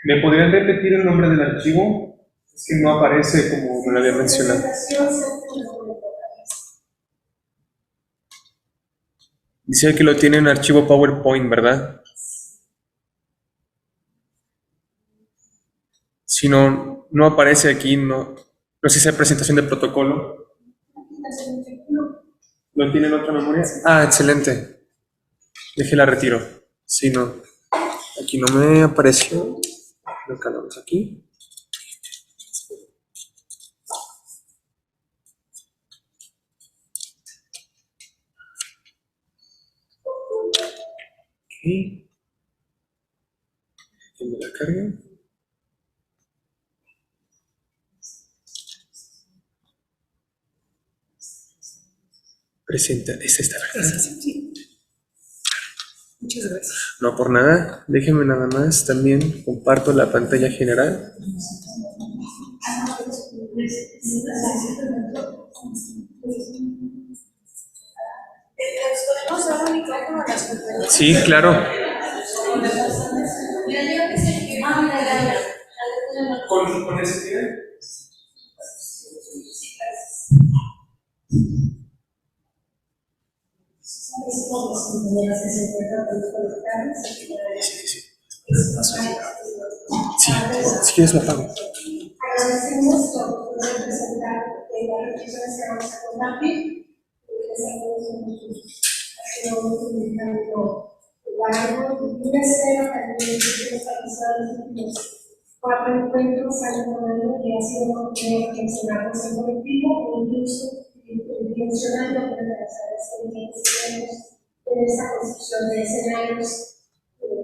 ¿Me podrían repetir el nombre del archivo? Es que no aparece como me lo había mencionado. Dice que lo tiene en archivo PowerPoint, ¿verdad? Si no, no aparece aquí, no sé si hay presentación de protocolo. ¿Lo tiene en otra memoria? Ah, excelente. Déjela retiro. Si no, aquí no me apareció. Lo calamos aquí. Ok. ¿Quién me la carga? Presenta, es esta, ¿verdad? Muchas gracias. No por nada, déjenme nada más, también comparto la pantalla general. ¿Podemos dar un micrófono a las compañeras? Sí, claro. ¿Con ese tiene? Sí, si quieres lo apago. Agradecemos por poder presentar las reflexiones que vamos a compartir. Ha sido un intercambio largo y espero también que esta pasada los últimos 4 encuentros han tomado y ha sido complejo reflexionarnos en colectivo e incluso intencionando atravesar experiencias en esta construcción de escenarios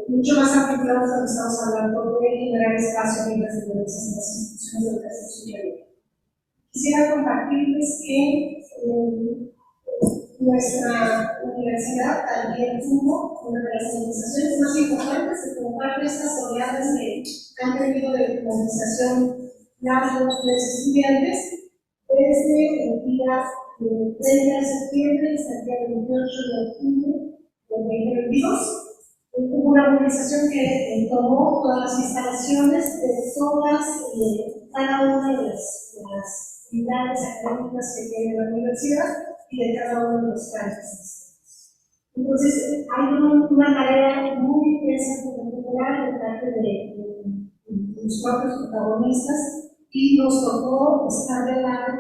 mucho más aplicados cuando estamos hablando de generar espacio libres de violencias en las instituciones de educación superior. Quisiera compartirles que Nuestra universidad también tuvo una de las organizaciones más importantes que comparte estas oleadas que han tenido de movilización larga de los estudiantes desde el día 30 de septiembre hasta el día 28 de octubre del 2022. Hubo una movilización que tomó todas las instalaciones de todas, cada una de las unidades académicas que tiene la universidad y de cada uno de los campus. Entonces, hay una tarea muy intensa por parte de los propios protagonistas y nos tocó estar de lado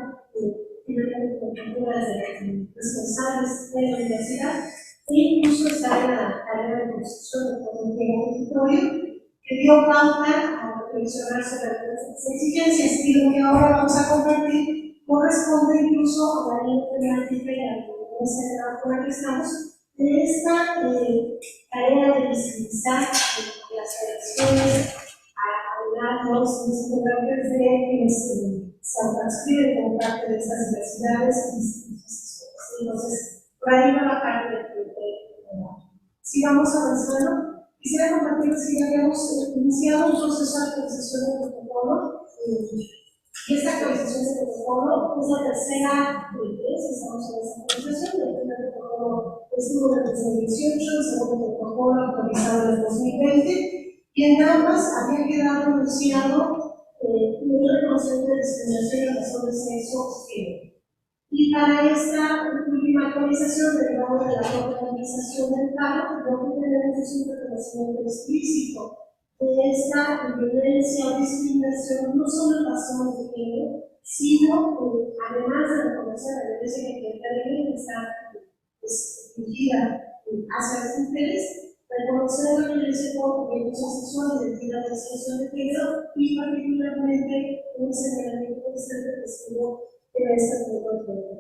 finalmente con culturas de responsables de la universidad e incluso estar en la tarea de construcción de todo un auditorio que dio pauta a reflexionar sobre las exigencias y lo que ahora vamos a compartir corresponde incluso a la línea temática y a la mesa de trabajo con la que estamos de esta tarea de visibilizar las relaciones a los estudiantes de quienes se transcriben como parte de estas universidades y instituciones. Entonces, por ahí va la parte de si vamos avanzando, quisiera compartirles que ya habíamos iniciado un proceso de actualización del protocolo. Y esta actualización del protocolo es la tercera vez que estamos en esta actualización. El primer protocolo estuvo en el 2018, el segundo protocolo actualizado en el 2020, y en ambas había quedado anunciado un reconocimiento de discriminación en razón de sexo y género. Y para esta última actualización, derivado de la propia organización del paro, lo que tenemos es un reconocimiento explícito de esta violencia o discriminación, no solo en razón de género, sino además de reconocer la violencia que está dirigida hacia las mujeres, reconocer la violencia por orientación sexual, identidad de expresión de género y particularmente un señalamiento constante que estuvo en este punto de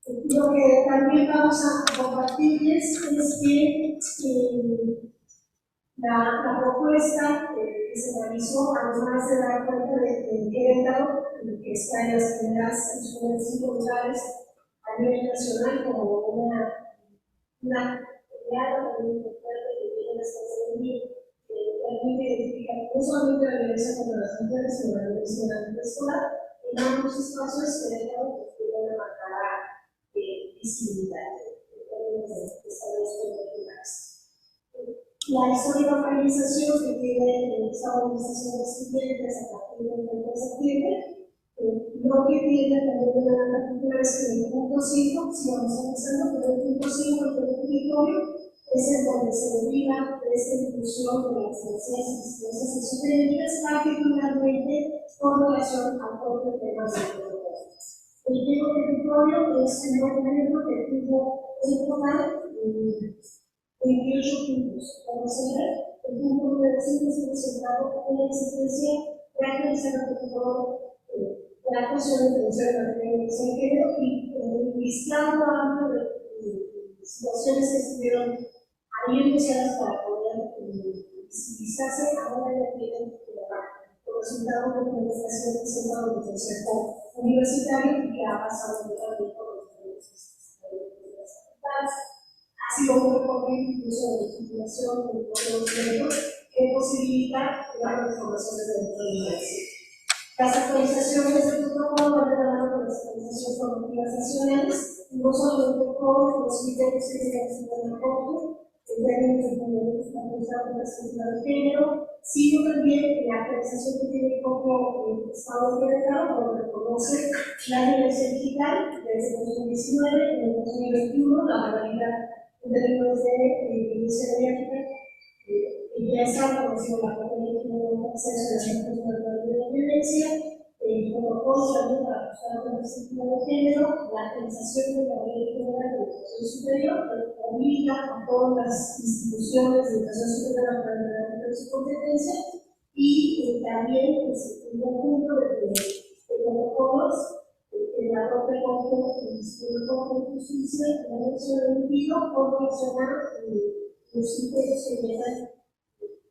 lo que también vamos a compartirles es que la propuesta que se realizó, además de dar cuenta de Querétaro, que está en las primeras 5 lugares a nivel nacional como una aliada muy importante que tiene la estación que permite identificar no solamente la violencia contra las mujeres, sino la violencia en la vida escolar. En ambos espacios Querétaro pues, tiene una marcada visibilidad de estas dos perspectivas. La histórica organización que tiene esta organización de estudiantes a partir del 30 de septiembre, lo que tiene también una particular es que en el punto 5, si vamos avanzando, pero el punto 5 del territorio es en donde se deriva de esta inclusión de las necesidades sexogenéricas, particularmente con relación al propio tema de la protocolo. El tema territorio es un documento que tuvo en total 28 puntos. Vamos a ver, el punto número 5 es presentado en la existencia de actualizar el protocolo de la actuación de prevención de la violencia de género y el listado amplio de situaciones que estuvieron ahí iniciadas para poder visibilizarse, ahora ya tienen como resultado de una investigación que se llama del Consejo Universitario y que ha pasado también por los diferentes universidades. Ha sido un recorrido incluso de legislación de los medios que posibilita la transformación de la universidad. Las actualizaciones del protocolo van de la mano con las actualizaciones normativas nacionales, no solamente con los criterios que se consideran en la Corte, en términos de que están pensados en la perspectiva de género, sino también la actualización que tiene el propio Estado de Querétaro, donde reconoce la violencia digital desde el 2019, en el 2021, la modalidad en términos de violencia mediática, y ya está reconocido la propia ley de acceso a las personas de la violencia, el protocolo también para ajustar la perspectiva de género, la actualización de la ley general de educación superior, que obliga a todas las instituciones de educación superior a plantear su competencia, y también un conjunto de protocolos en la propia Corte del Instituto de Justicia, en el hecho de emitido por mencionar los criterios que llegan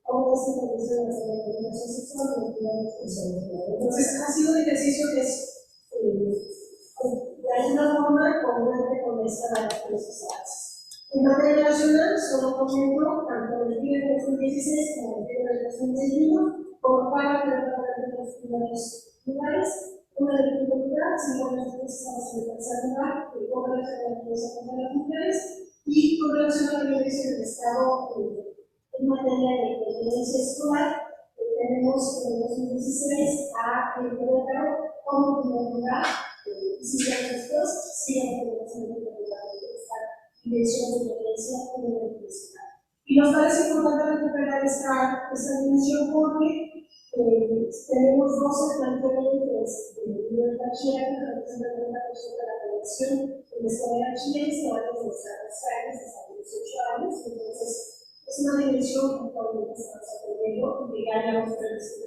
cómo es que realiza la educación sexual y la actividad de expresión. Entonces, ha sido un ejercicio que es, de alguna forma, congruente con esta de sociedades. En materia nacional, solo comento tanto el PIB de 2016 como el PIB de 2021, como para que los primeros lugares. Una de dificultad, si nosotros estamos en el tercer lugar, con relación a la violencia contra las mujeres, y con relación a la violencia del Estado en materia de violencia escolar, tenemos en 2016 a Querétaro como primer lugar, y 5 años después, sigue la población de esta dimensión de violencia en la universidad. Y nos parece importante recuperar esta dimensión porque tenemos 12 planteamientos de nivel bachiller que representan el 30% de la población en la escuela de bachiller que van desde los 14 años hasta los 18 años. Entonces, es una dimensión que actualmente estamos aprendiendo y que ya llevamos previsto.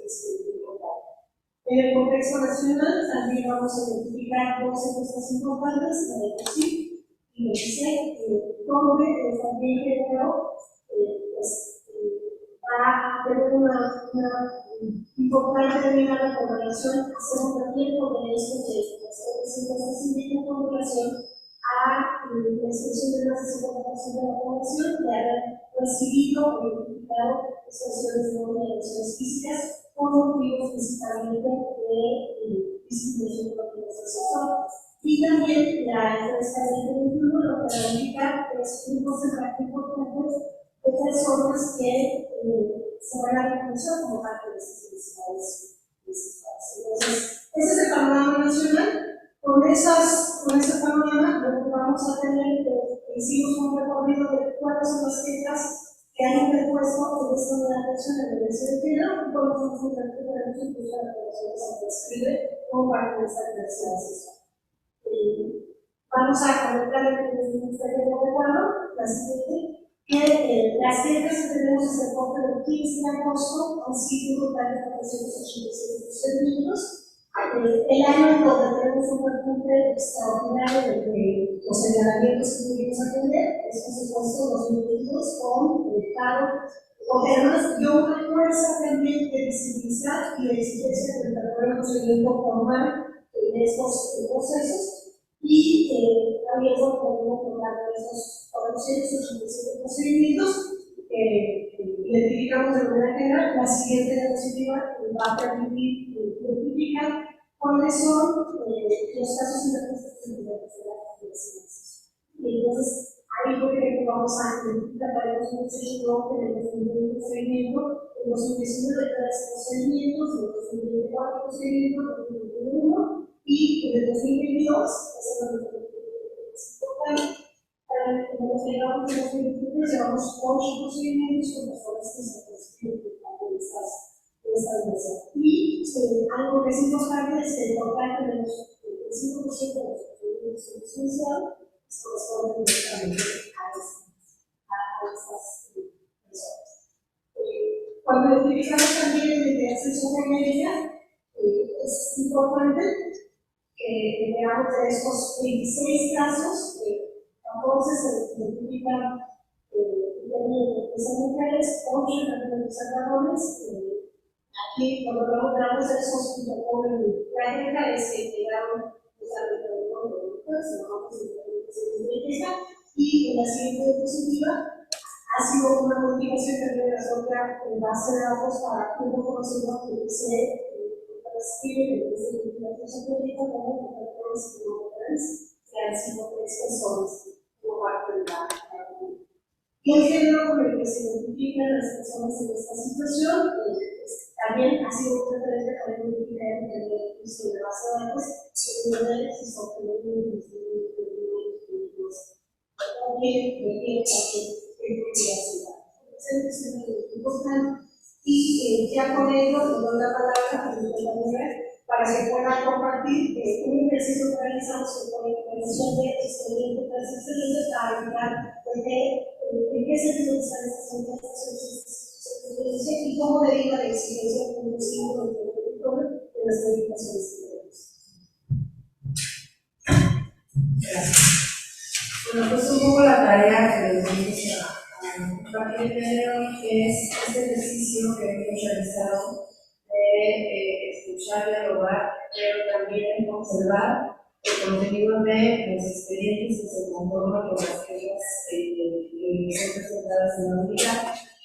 En el contexto nacional también vamos a identificar dos encuestas importantes, la de COSIC y la de ICE, donde también creo va a tener una importante mirada con relación a hacer también con esto de las encuestas indígenas con relación a la expresión de más del 50% de la población de haber recibido o identificado expresiones de agresiones físicas por motivos principalmente de discriminación por sexual. Y también la encuesta del 2021 lo que verifica es un porcentaje importante de personas que se van a reconocer como parte de esas necesidades. Entonces, ese es el panorama nacional. Con ese panorama, lo que vamos a tener, hicimos un recorrido de cuáles son las quejas que han interpuesto en esta nueva versión de la violencia de género y cuáles son los contactos de la institución de la población que se prescribe como parte de esta diversidad sexual. Vamos a comentar en este adecuado la siguiente, que las quejas que tenemos desde el corte del 15 de agosto han sido un total de 487 procedimientos. El año en donde tenemos un repunte extraordinario de los señalamientos que tuvimos a atender, es por supuesto 2022 con el paro, porque además dio una fuerza también de visibilizar y de exigencia del procedimiento formal en estos procesos. Y también podemos hablar de estos 487 procedimientos que identificamos de manera general. La siguiente diapositiva va a permitir identificar cuáles son los casos interpretativos de la diversidad. Y entonces, ahí por ejemplo vamos a identificar para el 2018 no tenemos ningún procedimiento, en 2019 3 procedimientos, en 2020 4 procedimientos, en 2021 y en el 2022, es importante, como nos llegamos en 2023, llevamos 8 procedimientos con personas que se prescriben de esta diversidad. Y algo que es importante es que el total tenemos el 5% de los procedimientos iniciales que corresponden directamente a estas personas. Cuando identificamos también el de acceso a la media, es importante que veamos de estos 26 casos, 14 se identifican de mujeres, 8 en los observadores. Aquí, cuando hablamos de esos que ponen práctica, es que llegaron y en la siguiente diapositiva ha sido una modificación también de la otra en base de datos para que uno conocido que se prescribe desde la investigación científica como factores que han sido 3 personas como parte de la comunidad. Y el género con el que se identifican las personas en esta situación también ha sido un referente para identificar el uso de base de datos y modelos y software también es importante. Y ya con ello le doy la palabra a mi compañera para que pueda compartir un ejercicio que realizamos con la implementación de expedientes transexuales para evitar en qué sentido están estas organizaciones y cómo deriva la exigencia de un símbolo de las modificaciones que tenemos. Bueno, pues un poco la tarea que les dimos a partir de es este ejercicio que hemos realizado de escuchar, dialogar, pero también observar contenido de los expedientes que se conforman con las quejas que son presentadas en la unidad,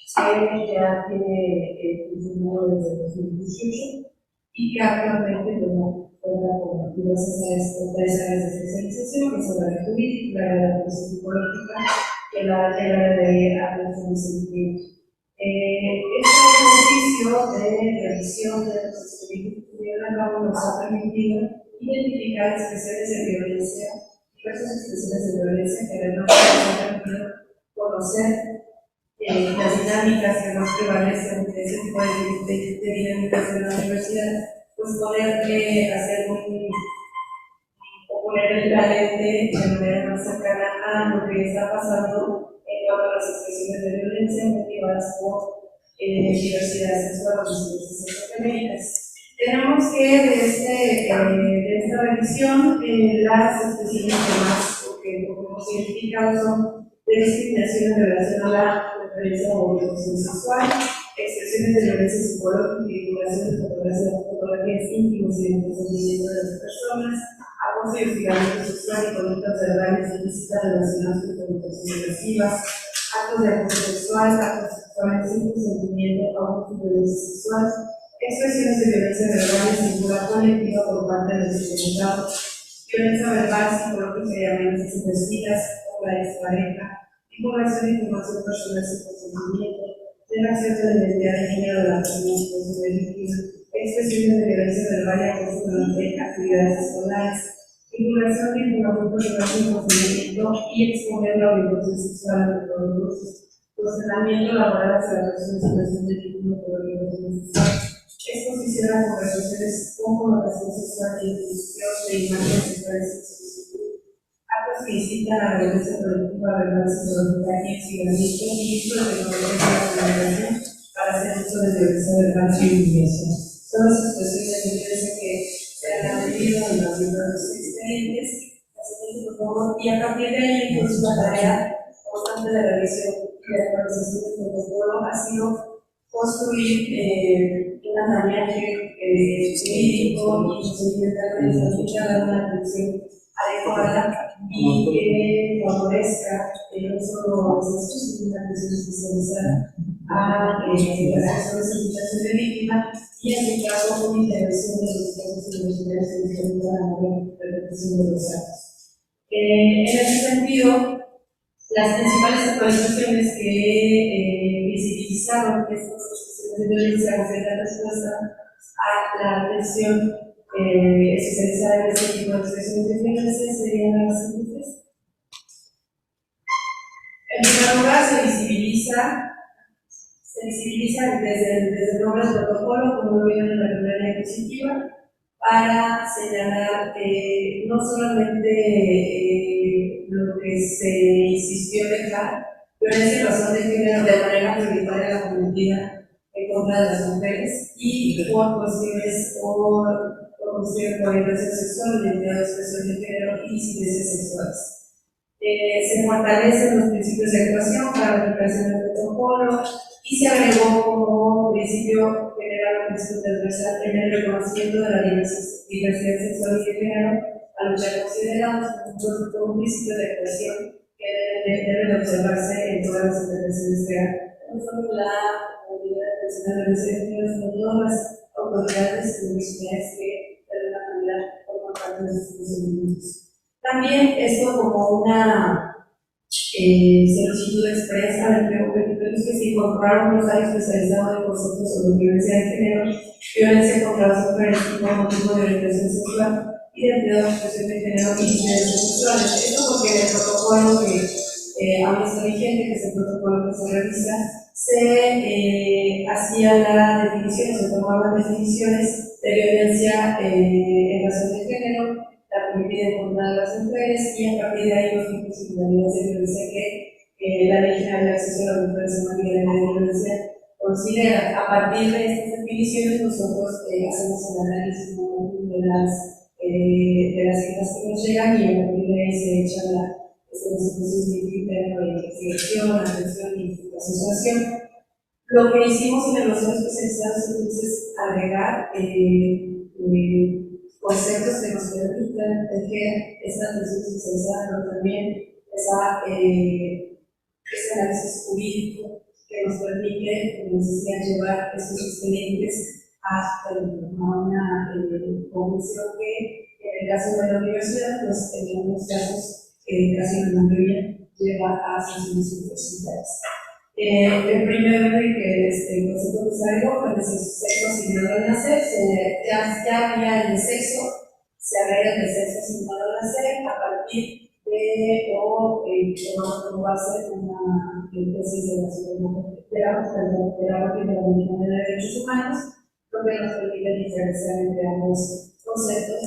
que ya tiene funcionado desde 2018 y que actualmente no cuenta con diversas áreas de especialización, que son la de jurídica, la de la psicológica, que la de administración. Este ejercicio de revisión de los expedientes que tuvieron a cabo nos ha permitido identificar expresiones de violencia, diversas expresiones de violencia que además nos han permitido conocer las dinámicas que más prevalecen de ese tipo de dinámicas de la universidad, pues hacer o poner la lente de manera más cercana a lo que está pasando en cuanto a las expresiones de violencia motivadas por diversidad sexual o disidencias sexogenéricas. Tenemos que de esta revisión las expresiones que más que hemos identificado son de discriminación en relación a la preferencia o orientación sexual, expresiones de violencia psicológica y divulgación de fotografías íntimas y de consentimiento de las personas, acoso y hostigamiento sexual y conductas verbales ilícitas relacionadas con connotaciones agresivas, actos de acoso sexual, actos sexuales sin consentimiento, abuso y violencia sexual, expresiones de violencia verbal y figura colectiva por parte de los experimentados, violencia verbal, psicológica y amenazas investidas por la expareja, divulgación de información personal sin consentimiento, negación de la identidad de género de la persona en situación de víctima, expresiones de violencia verbal y acoso durante actividades escolares, divulgación de información personal sin consentimiento y exponer la orientación sexual ante todos los procedimiento laboral hacia la persona en situación de víctima por orientación sexual, exposición a conversaciones con connotación sexual y difusión de imágenes sexuales y solicitud, actos que incitan a la violencia colectiva, verbal, psicológica y hostigamiento y uso de tecnologías de la comunicación para hacer uso de violencia verbal y humillación. Son las expresiones de violencia que se han atendido en los diversos expedientes, y a partir de ahí, pues, la tarea constante de revisión y de actualización del protocolo ha sido construir un andamiaje jurídico y procedimental que les permita dar una atención adecuada y que favorezca no solo las sino una atención especializada a las personas en situación de víctima y en su caso una intervención de los casos universitarios que les permita la mejor interpretación de los actos. En ese sentido, las principales actualizaciones que visibilizaron estas expresiones de violencia ofrecen respuesta a la atención especializada en este tipo de expresiones de violencia serían las siguientes. En primer lugar, se visibiliza desde el nombre del protocolo, como lo vieron en la primera diapositiva, para señalar no solamente lo que se insistió en dejar, violencia y razón de género de manera prioritaria la cometida en contra de las mujeres y por cuestiones de orientación sexual, identidad de expresión de género y disidencias sexuales. Se fortalecen los principios de actuación para la aplicación del protocolo y se agregó como principio general un principio transversal en el reconocimiento de la diversidad sexual y de género, a lo que consideramos como un principio de actuación que debe observarse en todas las intervenciones que hagan. No solo la Unidad Nacional de Género, sino todas las autoridades y universidades que de alguna manera forman parte de estos procedimientos. También esto como una solicitud expresa del POP, es que se incorporaron un rosario especializado de conceptos sobre violencia de género, violencia contra las mujeres como motivo de orientación sexual, identidad de expresión de género y disidencias sexuales. Esto porque en el protocolo que aún está vigente, que es el protocolo que se revisa, se hacía la definición, se tomaban definiciones de violencia en razón de género, la permitida en contra de las mujeres y a partir de ahí los tipos y modalidades de violencia que la Ley General de Acceso a las Mujeres en materia de violencia considera. A partir de estas definiciones nosotros hacemos el análisis de las quejas que nos llegan y a partir de ahí se echa la institución de investigación, atención y asociación. Lo que hicimos en el proceso especializado es entonces agregar conceptos que nos permitan tejer esta atención especializada, pero también ese análisis jurídico que nos permite llevar estos expedientes hasta una conclusión que, en el caso de la universidad, pues en algunos casos, casi la mayoría, lleva a sesiones universitarias. El primer que el concepto que salió fue el de sexo asignado al nacer, ya había el de sexo, se agrega el de sexo asignado al nacer a partir de lo que tomamos como base una tesis de la Comisión de Derechos Humanos, lo que nos permite diferenciar entre ambos conceptos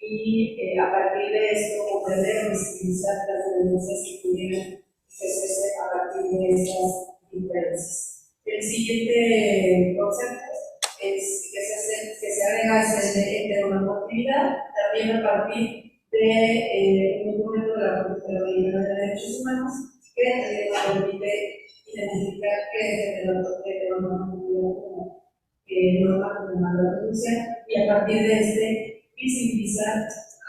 y a partir de esto comprender o visibilizar las violencias que pudieran ejercerse a partir de estas diferencias. El siguiente concepto que se agrega es el de heteronormatividad, también a partir de un documento de la Comisión de Derechos Humanos que también nos permite identificar qué es heteronormatividad como norma como mandato judicial y a partir de visibilizar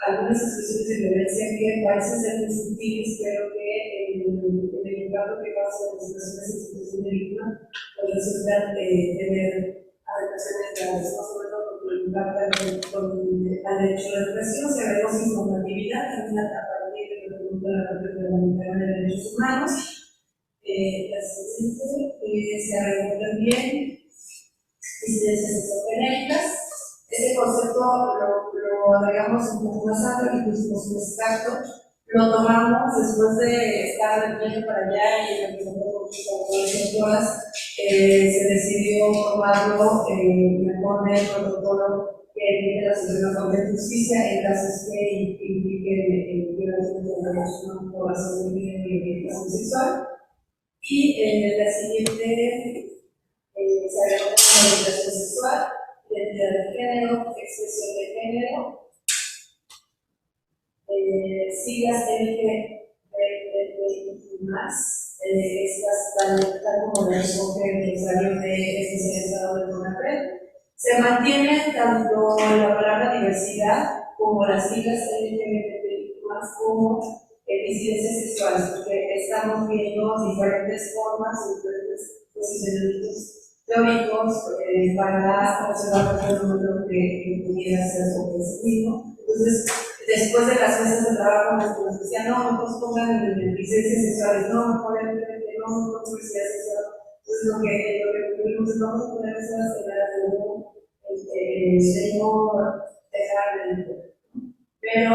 algunas expresiones de violencia que parecen ser muy sutiles, pero que en el impacto que causa las situaciones en situación de víctima, pues resultan tener afectaciones graves, no sobre todo porque lo impactan al derecho a la educación, se ve sin normatividad, también a partir de lo que la Corte Interamericana de Derechos Humanos. La siguiente se agregó también incidencias exogenéricas. Ese concepto lo agregamos un poco más amplio y pusimos un extracto. Lo tomamos después de estar yendo para allá y representando muchos autores y autoras. Se decidió tomarlo mejor del protocolo que emite la Suprema Corte de Justicia en casos que impliquen violaciones de derechos humanos por razón de orientación sexual. Y la siguiente se agregó la orientación sexual, identidad de género, expresión de género, siglas LGBT más, estas tal como lo recoge el usuario de especializado de CONAPRED. Se mantiene tanto la palabra diversidad como las siglas LGBT más como disidencias sexuales, porque estamos viendo diferentes formas, diferentes posicionamientos teóricos para observar el fenómeno que pudiera ser sobre ese mismo. Entonces, después de las mesas de trabajo, nos decían, no, mejor pongan licencias sexuales, no, mejor diversidad sexual. Entonces, lo que tuvimos es vamos a poner esas escenas de no dejar de. Pero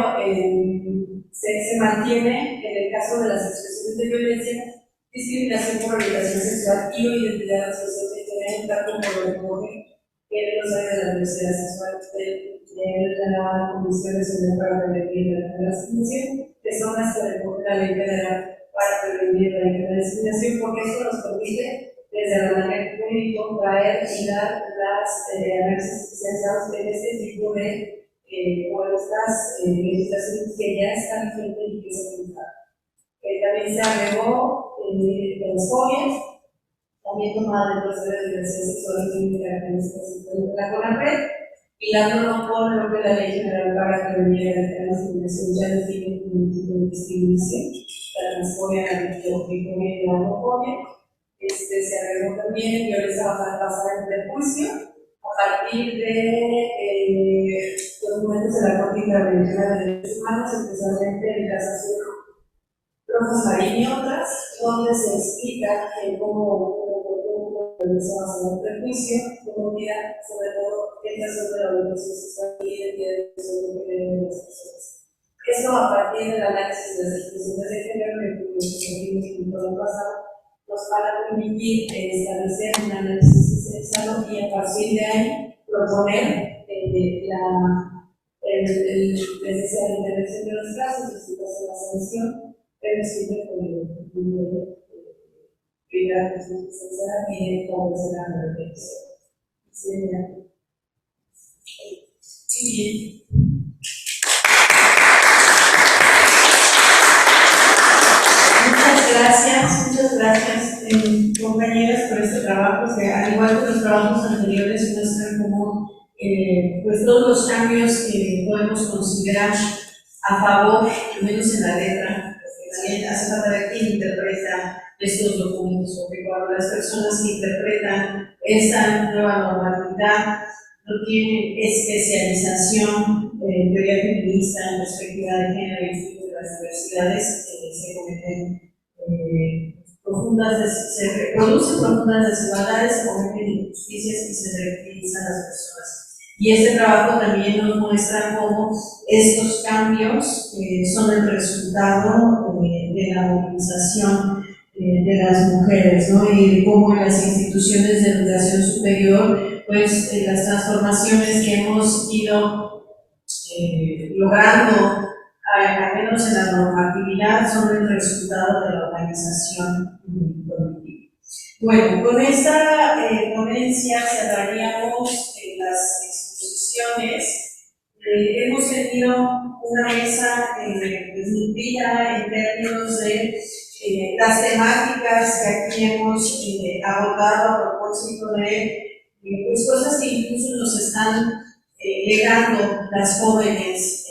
se mantiene, en el caso de las expresiones de violencia, discriminación por orientación sexual y o identidad social tal como lo recoge en los años de la diversidad sexual de la Comisión Nacional para Prevenir la Discriminación, que son las que recoge la Ley Federal para prevenir la discriminación, porque eso nos permite, desde la manera jurídica, traer y dar las análisis especializados en este tipo de estas legislaciones que ya están vigentes y que se aplican. También se agregó las fobias, también tomada de procesos de diversidad sexual y características de la CONAPRED, y dándolo con lo que la Ley General para prevenir la discriminación ya define un tipo de discriminación, la transfobia, la bifobia y la homofobia. Se agregó también violencia basada en prejuicio a partir de documentos de la Corte Interamericana de Derechos Humanos, especialmente en casación Rosas Marín y otras, donde se explica cómo violencia basada en prejuicio, comunidad, sobre todo en casos de la violencia sexual y identidad de las personas. Esto a partir del análisis de las expresiones de género que en todo el pasado nos van a permitir establecer un análisis especializado y a partir de ahí proponer la intervención de los casos, la sanción, pero siempre con el objetivo de cuidar la sensibilidad y de favorecer la reflexión. Sí. Muchas gracias, compañeras, por este trabajo, que al igual que los trabajos anteriores, muestran cómo pues todos los cambios que podemos considerar a favor, al menos en la letra, porque también hace falta ver quién interpreta estos documentos, porque cuando las personas que interpretan esta nueva normatividad no tienen especialización en teoría feminista, en perspectiva de género y estudios de las diversidades, se cometen se reproducen profundas desigualdades, se cometen injusticias y se revictimizan a las personas. Y este trabajo también nos muestra cómo estos cambios son el resultado de la movilización de las mujeres, ¿no? Y cómo en las instituciones de educación superior, pues las transformaciones que hemos ido logrando, al menos en la normatividad, son el resultado de la organización colectiva. Bueno, con esta ponencia cerraríamos las exposiciones. Hemos tenido una mesa nutrida en términos de las temáticas que aquí hemos abordado a propósito de pues cosas que incluso nos están legando las jóvenes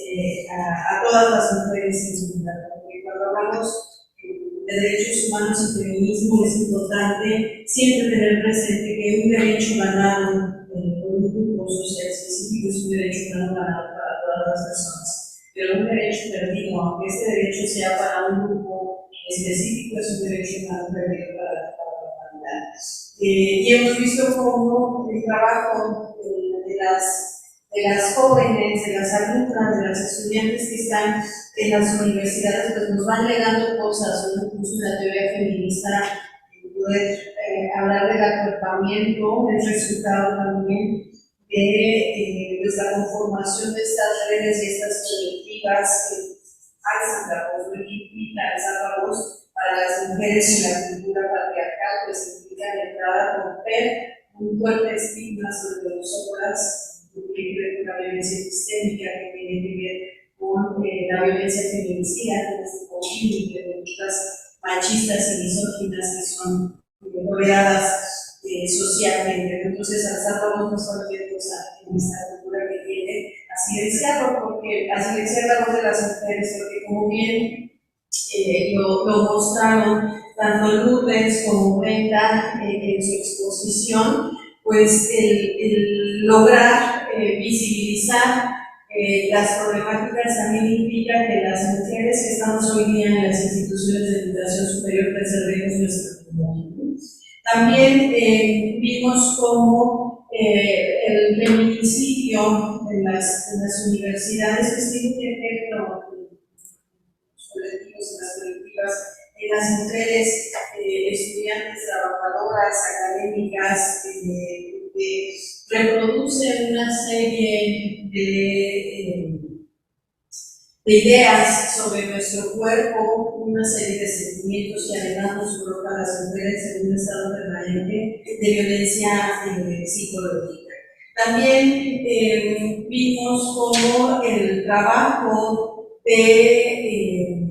a todas las mujeres en general. Porque cuando hablamos de derechos humanos y feminismo es importante siempre tener presente que un derecho ganado por un grupo social específico es un derecho ganado para todas las personas. Pero un derecho perdido, aunque este derecho sea para un grupo específico, es un derecho ganado perdido para la humanidad. Y hemos visto cómo el trabajo de las jóvenes, de las alumnas, de las estudiantes que están en las universidades, pues nos van legando cosas, ¿no? Incluso la teoría feminista, poder hablar del acuerpamiento, es resultado también de la conformación de estas redes y estas colectivas que alzan la voz, implica alzar la voz para las mujeres y la cultura patriarcal, pues implica de entrada romper un fuerte estigma sobre nosotras, que tiene que ver con la violencia sistémica, que tiene que ver con la violencia feminicida, con este conflicto de conductas machistas y misóginas que son toleradas socialmente. Entonces, alzar la voz no es cualquier cosa en esta cultura que tiene a silenciar la voz de las mujeres, porque como bien lo mostraron tanto Lourdes como Brenda en su exposición, pues el lograr visibilizar las problemáticas también implica que las mujeres que estamos hoy día en las instituciones de educación superior preservemos nuestra comunidad. También vimos cómo el feminicidio en las universidades pues tiene un efecto en las colectivas, en las mujeres estudiantes, trabajadoras, académicas, reproducen una serie de ideas sobre nuestro cuerpo, una serie de sentimientos que además nos colocan a las mujeres en un estado permanente de violencia psicológica. También vimos cómo el trabajo de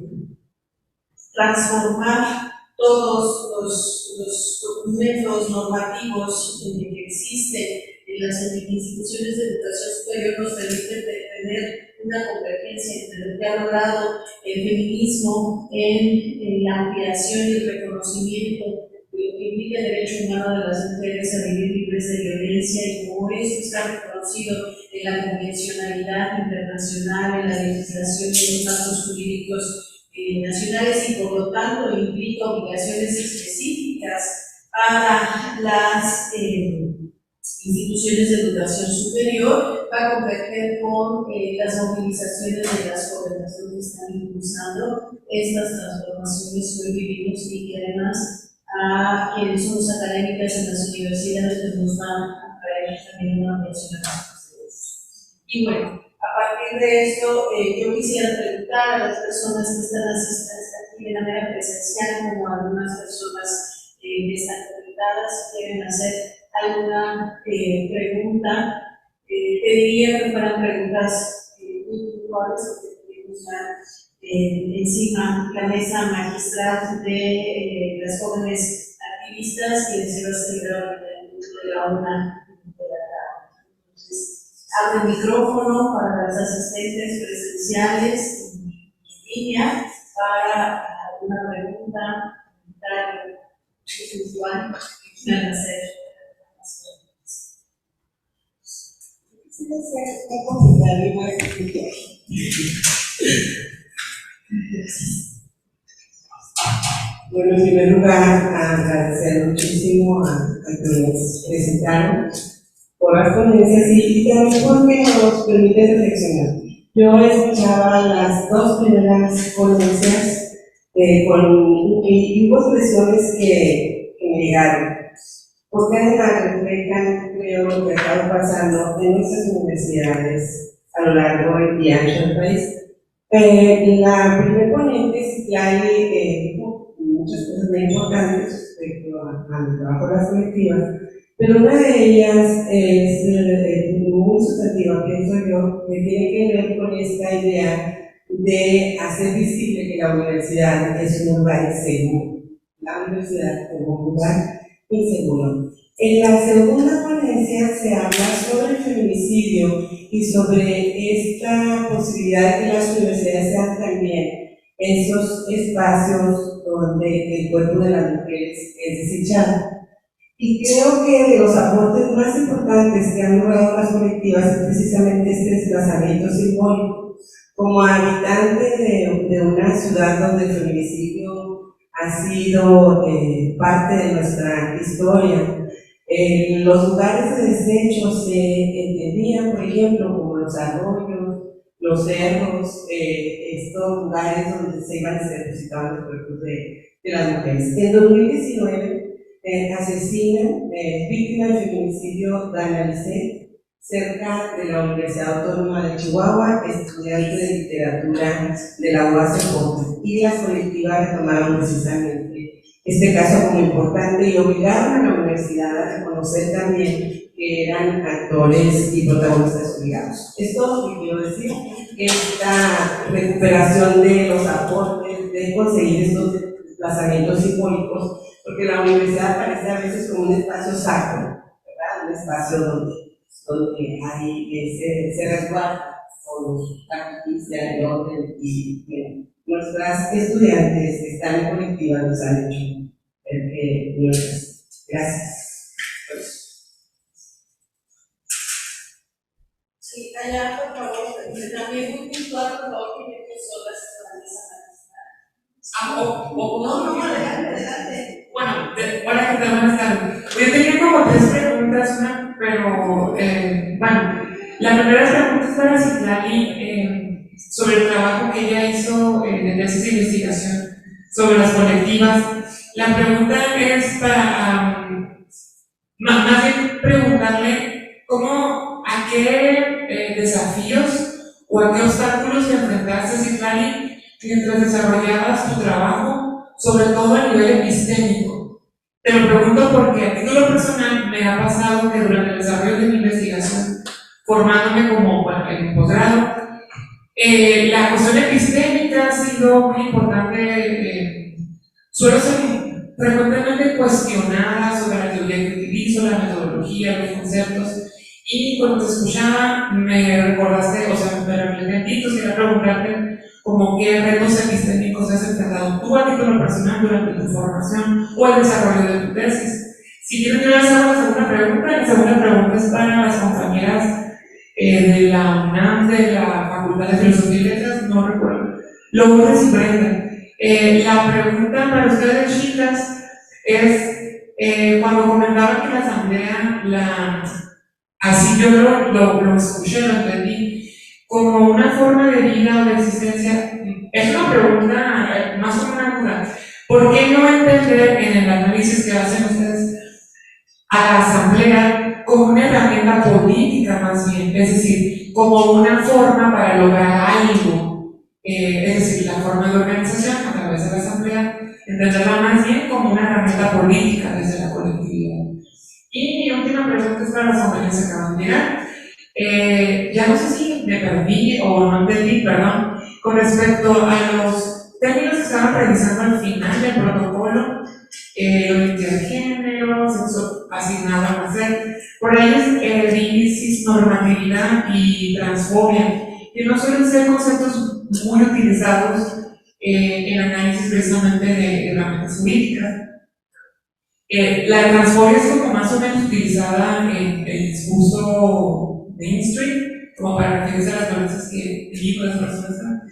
transformar todos los documentos normativos que existen en las instituciones de educación superior nos permite tener una convergencia entre lo que ha logrado el feminismo en la ampliación y el reconocimiento de lo que implica el derecho humano de las mujeres a vivir libres de violencia y cómo eso está reconocido en la convencionalidad internacional, en la legislación y en los marcos jurídicos nacionales y por lo tanto implica obligaciones específicas para las instituciones de educación superior, va a converger con las movilizaciones de las jóvenes que están impulsando estas transformaciones que hoy vivimos y que además a quienes somos académicas en las universidades pues nos van a traer también una ampliación a nuestros derechos. Y bueno, a partir de esto, yo quisiera preguntar a las personas que están aquí de manera presencial, como a algunas personas que están conectadas, si quieren hacer alguna pregunta. Pediría que fueran preguntas muy puntuales, porque tenemos encima la mesa magistral de las jóvenes activistas y se va a celebrar dentro de la una de la tarde. Entonces, Abre el micrófono para las asistentes presenciales y en línea para alguna pregunta, comentario visual que quieran hacer. Bueno, en primer lugar, agradecer muchísimo a quienes presentaron por las ponencias y también porque nos permite reflexionar. Yo escuchaba las dos primeras ponencias y hubo expresiones que me llegaron, porque además reflejan, creo, lo que ha estado pasando en nuestras universidades a lo largo y ancho del país. La primera ponente, Citlali, dijo muchas cosas muy importantes respecto al trabajo de las colectivas, pero una de ellas es muy sustantiva, pienso yo, que tiene que ver con esta idea de hacer visible que la universidad es un lugar inseguro. La universidad como un lugar inseguro. En la segunda ponencia se habla sobre el feminicidio y sobre esta posibilidad de que las universidades sean también esos espacios donde el cuerpo de las mujeres es desechado. Y creo que de los aportes más importantes que han logrado las colectivas es precisamente este desplazamiento simbólico. Como habitante de una ciudad donde el feminicidio ha sido parte de nuestra historia, los lugares de desecho se entendían, por ejemplo, como los arroyos, los cerros, estos lugares donde se iban a ser depositados los cuerpos de las mujeres. En 2019 asesinan, víctima del feminicidio, Dana Lisset, cerca de la Universidad Autónoma de Chihuahua, estudiante de literatura de la UACJ, y las colectivas retomaron precisamente este caso como importante y obligaron a la universidad a reconocer también que eran actores y protagonistas obligados. Esto que quiero decir, esta recuperación de los aportes, de conseguir estos desplazamientos simbólicos, porque la universidad parece a veces como un espacio sacro, ¿verdad? Un espacio donde hay se resguarda con la justicia, el orden y nuestras estudiantes que están en colectiva nos han hecho ver que no es. Gracias. Sí, allá, por favor, también muy puntual, por favor, que personas no, adelante. Bueno, hola, ¿qué tal? Buenas tardes. Yo tenía como tres preguntas, pero bueno, la primera pregunta es para Citlali sobre el trabajo que ella hizo de tesis de investigación sobre las colectivas. La pregunta es para, más bien preguntarle a qué desafíos o a qué obstáculos se enfrentaste, Citlali, mientras desarrollabas tu trabajo, sobre todo a nivel epistémico. Te lo pregunto porque a título personal me ha pasado que durante el desarrollo de mi investigación, formándome como en posgrado, la cuestión epistémica ha sido muy importante. Suelo ser frecuentemente cuestionada sobre la teoría que utilizo, la metodología, los conceptos, y cuando te escuchaba me recordaste, o sea, me reflejí, quería preguntarte como qué retos epistémicos has enfrentado tú a título personal durante tu formación o el desarrollo de tu tesis. Si quieres que yo les haga la segunda pregunta, la segunda pregunta es para las compañeras de la UNAM, de la Facultad de Filosofía y Letras, no recuerdo, Lourdes y Brenda. La pregunta para ustedes, chicas, es cuando comentaban que la asamblea, así yo lo escuché, lo entendí, como una forma de vida o de existencia. Es una pregunta más como una duda. ¿Por qué no entender en el análisis que hacen ustedes a la asamblea como una herramienta política más bien? Es decir, como una forma para lograr algo. Es decir, la forma de organización a través de la asamblea, entenderla más bien como una herramienta política desde la colectividad. Y mi última pregunta es para las compañeras que acaban de llegar. Ya no sé si me perdí o no entendí, perdón, con respecto a los términos que estaban revisando al final del protocolo, identidad de género, sexo asignado a nacer. Por ahí vi, si no cisnormatividad y transfobia, que no suelen ser conceptos muy utilizados en análisis precisamente de herramientas jurídicas. La transfobia es como más o menos utilizada en el discurso mainstream, como para referirse a las violencias que viven las personas.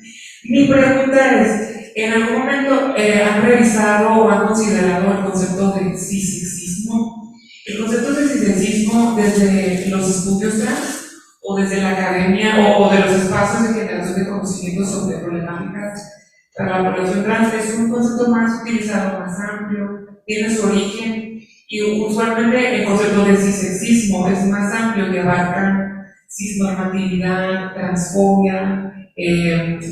Mi pregunta es, ¿en algún momento han revisado o han considerado el concepto de cisexismo? El concepto de cisexismo desde los estudios trans o desde la academia o de los espacios de generación de conocimientos sobre problemáticas para la población trans es un concepto más utilizado, más amplio, tiene su origen y usualmente el concepto de cisexismo es más amplio que abarca cisnormatividad, transfobia,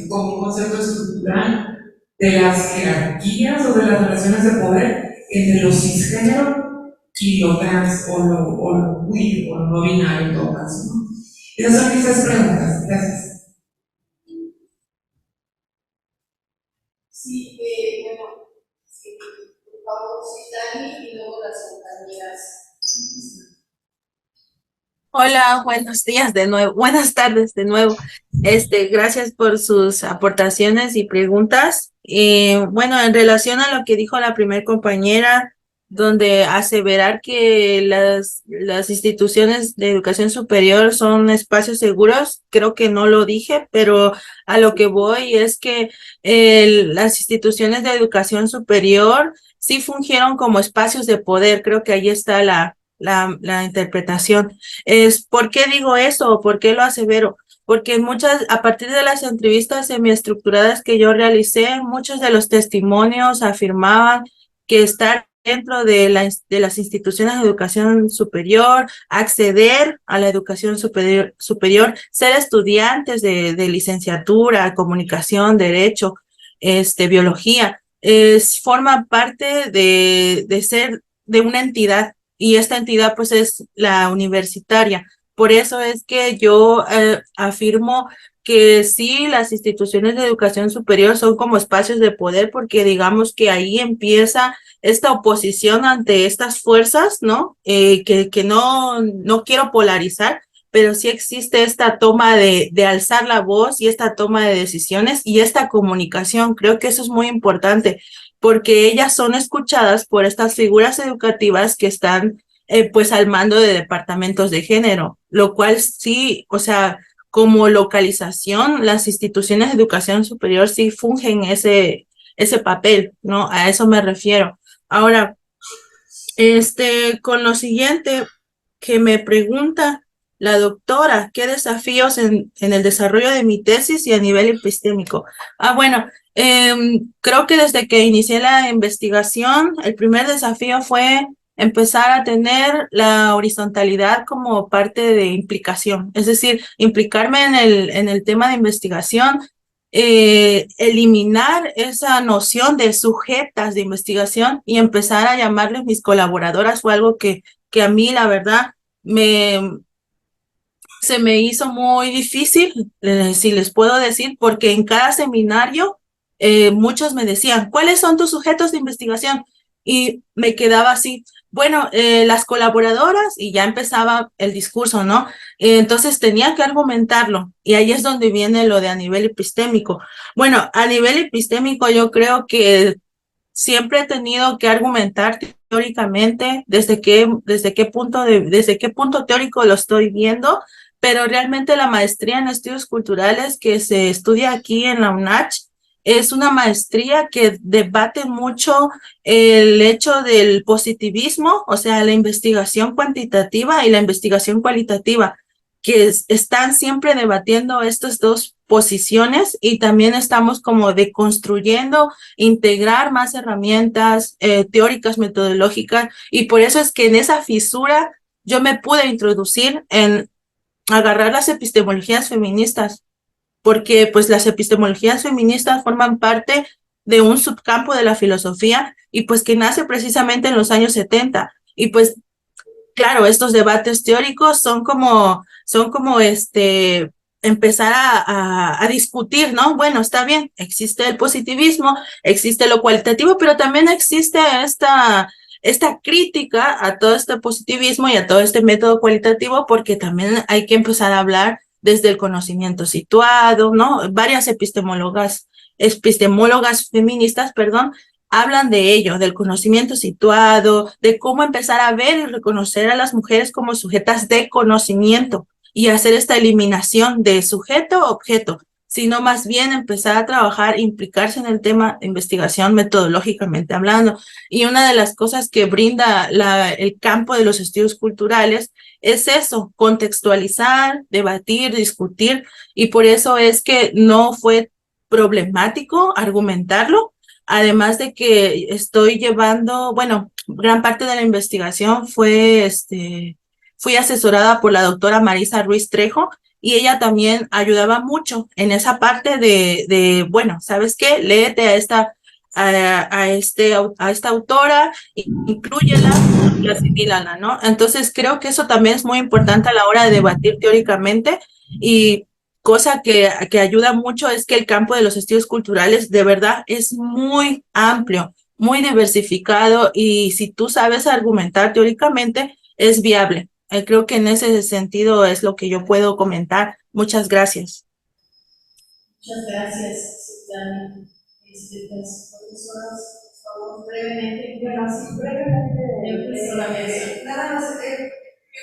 como un concepto estructural de las jerarquías o de las relaciones de poder entre lo cisgénero y lo trans o lo queer o lo no binario en todo caso, ¿no? Esas son mis 3 preguntas. Gracias. Sí, bueno, sí, por favor, Citlali y luego las compañeras. Hola, buenos días de nuevo, buenas tardes de nuevo. Gracias por sus aportaciones y preguntas. Bueno, en relación a lo que dijo la primer compañera, donde aseverar que las instituciones de educación superior son espacios seguros, creo que no lo dije, pero a lo que voy es que las instituciones de educación superior sí fungieron como espacios de poder. Creo que ahí está la interpretación. ¿Por qué digo eso? ¿Por qué lo asevero? Porque a partir de las entrevistas semiestructuradas que yo realicé, muchos de los testimonios afirmaban que estar dentro de las instituciones de educación superior, acceder a la educación superior, ser estudiantes de licenciatura, comunicación, derecho, biología, forma parte de ser de una entidad, y esta entidad pues es la universitaria. Por eso es que yo afirmo que sí, las instituciones de educación superior son como espacios de poder, porque digamos que ahí empieza esta oposición ante estas fuerzas, ¿no? Que no quiero polarizar, pero sí existe esta toma de alzar la voz y esta toma de decisiones y esta comunicación. Creo que eso es muy importante, porque ellas son escuchadas por estas figuras educativas que están pues al mando de departamentos de género, lo cual sí, o sea, como localización, las instituciones de educación superior sí fungen ese papel, ¿no? A eso me refiero. Ahora, con lo siguiente que me pregunta la doctora, ¿qué desafíos en el desarrollo de mi tesis y a nivel epistémico? Bueno, creo que desde que inicié la investigación, el primer desafío fue empezar a tener la horizontalidad como parte de implicación, es decir, implicarme en el tema de investigación, eliminar esa noción de sujetas de investigación y empezar a llamarles mis colaboradoras. Fue algo que a mí, la verdad, se me hizo muy difícil, si les puedo decir, porque en cada seminario muchos me decían, ¿cuáles son tus sujetos de investigación? Y me quedaba así, bueno, las colaboradoras, y ya empezaba el discurso, ¿no? Entonces tenía que argumentarlo, y ahí es donde viene lo de a nivel epistémico. Bueno, a nivel epistémico yo creo que siempre he tenido que argumentar teóricamente desde qué punto teórico lo estoy viendo, pero realmente la maestría en estudios culturales que se estudia aquí en la UNACH es una maestría que debate mucho el hecho del positivismo, o sea, la investigación cuantitativa y la investigación cualitativa, que están siempre debatiendo estas dos posiciones, y también estamos como deconstruyendo, integrar más herramientas teóricas, metodológicas, y por eso es que en esa fisura yo me pude introducir en agarrar las epistemologías feministas, porque pues las epistemologías feministas forman parte de un subcampo de la filosofía y pues que nace precisamente en los años 70. Y pues claro, estos debates teóricos son como empezar a discutir, ¿no? Bueno, está bien, existe el positivismo, existe lo cualitativo, pero también existe esta crítica a todo este positivismo y a todo este método cualitativo, porque también hay que empezar a hablar desde el conocimiento situado, ¿no? Varias epistemólogas feministas, perdón, hablan de ello, del conocimiento situado, de cómo empezar a ver y reconocer a las mujeres como sujetas de conocimiento y hacer esta eliminación de sujeto-objeto, sino más bien empezar a trabajar, implicarse en el tema de investigación metodológicamente hablando. Y una de las cosas que brinda el campo de los estudios culturales es eso, contextualizar, debatir, discutir, y por eso es que no fue problemático argumentarlo, además de que estoy llevando, bueno, gran parte de la investigación fui asesorada por la doctora Marisa Ruiz Trejo, y ella también ayudaba mucho en esa parte bueno, ¿sabes qué? Léete a esta autora, inclúyela y asimílala, ¿no? Entonces creo que eso también es muy importante a la hora de debatir teóricamente, y cosa que ayuda mucho es que el campo de los estudios culturales de verdad es muy amplio, muy diversificado, y si tú sabes argumentar teóricamente, es viable. Creo que en ese sentido es lo que yo puedo comentar. Muchas gracias. Muchas gracias, Susana. Pues, profesoras, por favor, brevemente. Bueno, sí, brevemente. Nada más, yo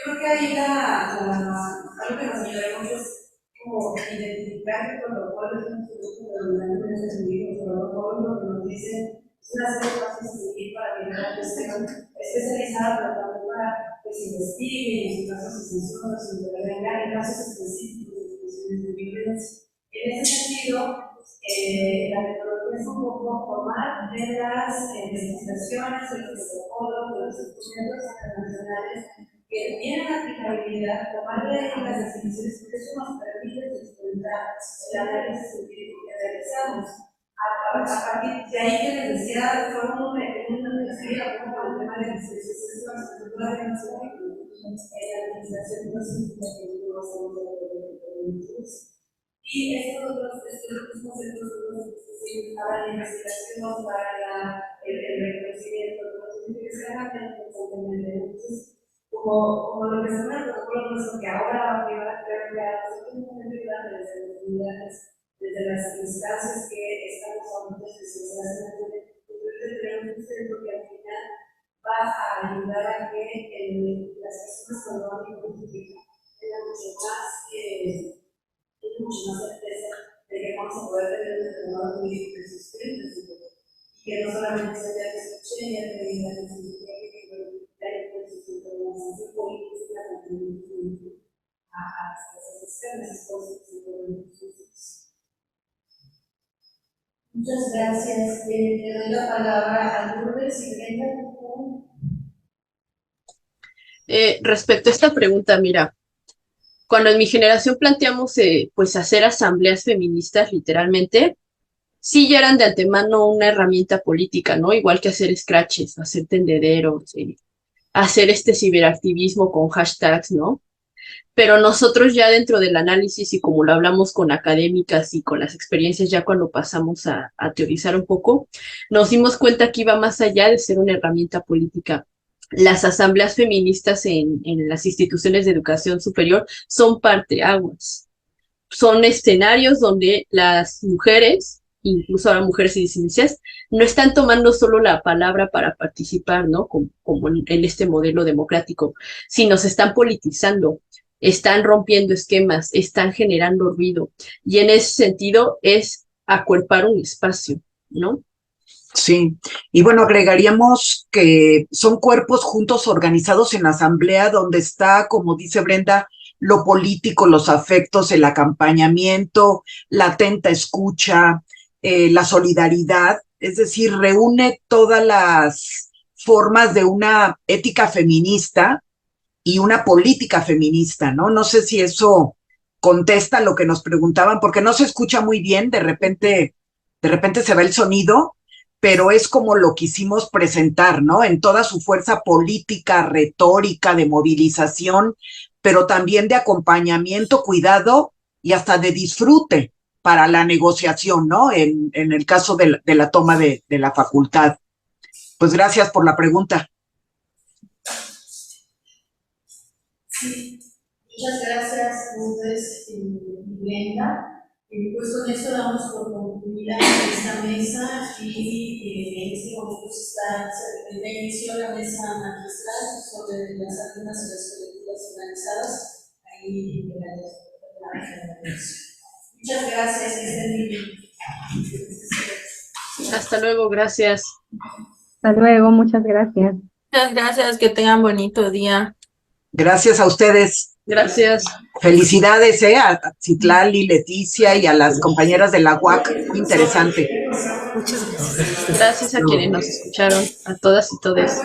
creo que ahí algo que nos ayudaría mucho es como identificar que protocolos es un producto predominantemente científico, protocolos lo que nos dicen es una serie de pasos a seguir para llegar a cuestión especializada, pero también para que se investigue en casos extensiones, en intervengan en casos específicos de situaciones de violencia. En ese sentido, la metodología es un poco formar de las investigaciones, de los protocolos, de los instrumentos internacionales que tienen aplicabilidad, tomar de ahí las definiciones, porque eso nos permite sustentar el análisis científico que realizamos. A partir de ahí que les decía, fue un estudio como el tema de la especialización, la estructura de la administración no significa que no hacemos de y estos mismos centros para la investigación, para el reconocimiento, que se hagan constantemente. Entonces, como lo que se llama el protocolo nuestro, que ahora va a llevar a nosotros desde las unidades, desde las instancias que estamos hablando especializadas tenemos un centro que al final va a ayudar a que las personas cuando van a identificar tengan mucho más certeza de que vamos a poder tener un determinado nivel de sustento y que no solamente se vea que escuché y que diga que se significa que hay un sustento de la sanción política a las externas cosas que se pueden discutir. Muchas gracias. Le doy la palabra a Lourdes y Brenda, por favor. Respecto a esta pregunta, mira, cuando en mi generación planteamos pues hacer asambleas feministas literalmente, sí ya eran de antemano una herramienta política, ¿no? Igual que hacer scratches, hacer tendederos, hacer ciberactivismo con hashtags, ¿no? Pero nosotros ya dentro del análisis y como lo hablamos con académicas y con las experiencias ya cuando pasamos a teorizar un poco, nos dimos cuenta que iba más allá de ser una herramienta política. Las asambleas feministas en las instituciones de educación superior son parteaguas. Son escenarios donde las mujeres, incluso ahora mujeres y disidencias, no están tomando solo la palabra para participar, ¿no? Como en este modelo democrático, sino se están politizando, están rompiendo esquemas, están generando ruido. Y en ese sentido es acuerpar un espacio, ¿no? Sí, y bueno, agregaríamos que son cuerpos juntos organizados en asamblea donde está, como dice Brenda, lo político, los afectos, el acompañamiento, la atenta escucha, la solidaridad, es decir, reúne todas las formas de una ética feminista y una política feminista, ¿no? No sé si eso contesta lo que nos preguntaban, porque no se escucha muy bien, de repente se va el sonido, pero es como lo quisimos presentar, ¿no? En toda su fuerza política, retórica, de movilización, pero también de acompañamiento, cuidado y hasta de disfrute para la negociación, ¿no? En el caso de la toma de la facultad. Pues gracias por la pregunta. Sí, muchas gracias, Lourdes y Brenda. Pues con esto damos por concluida esta mesa y en este momento se inició la mesa magistral sobre las alumnas y las colectivas organizadas. Ahí muchas gracias, que estén muy bien. Hasta luego, gracias. Hasta luego, muchas gracias. Muchas gracias, que tengan bonito día. Gracias a ustedes. Gracias. Felicidades, a Citlali, Leticia y a las compañeras de la UAC. Muy interesante. Gracias a quienes nos escucharon, a todas y todes.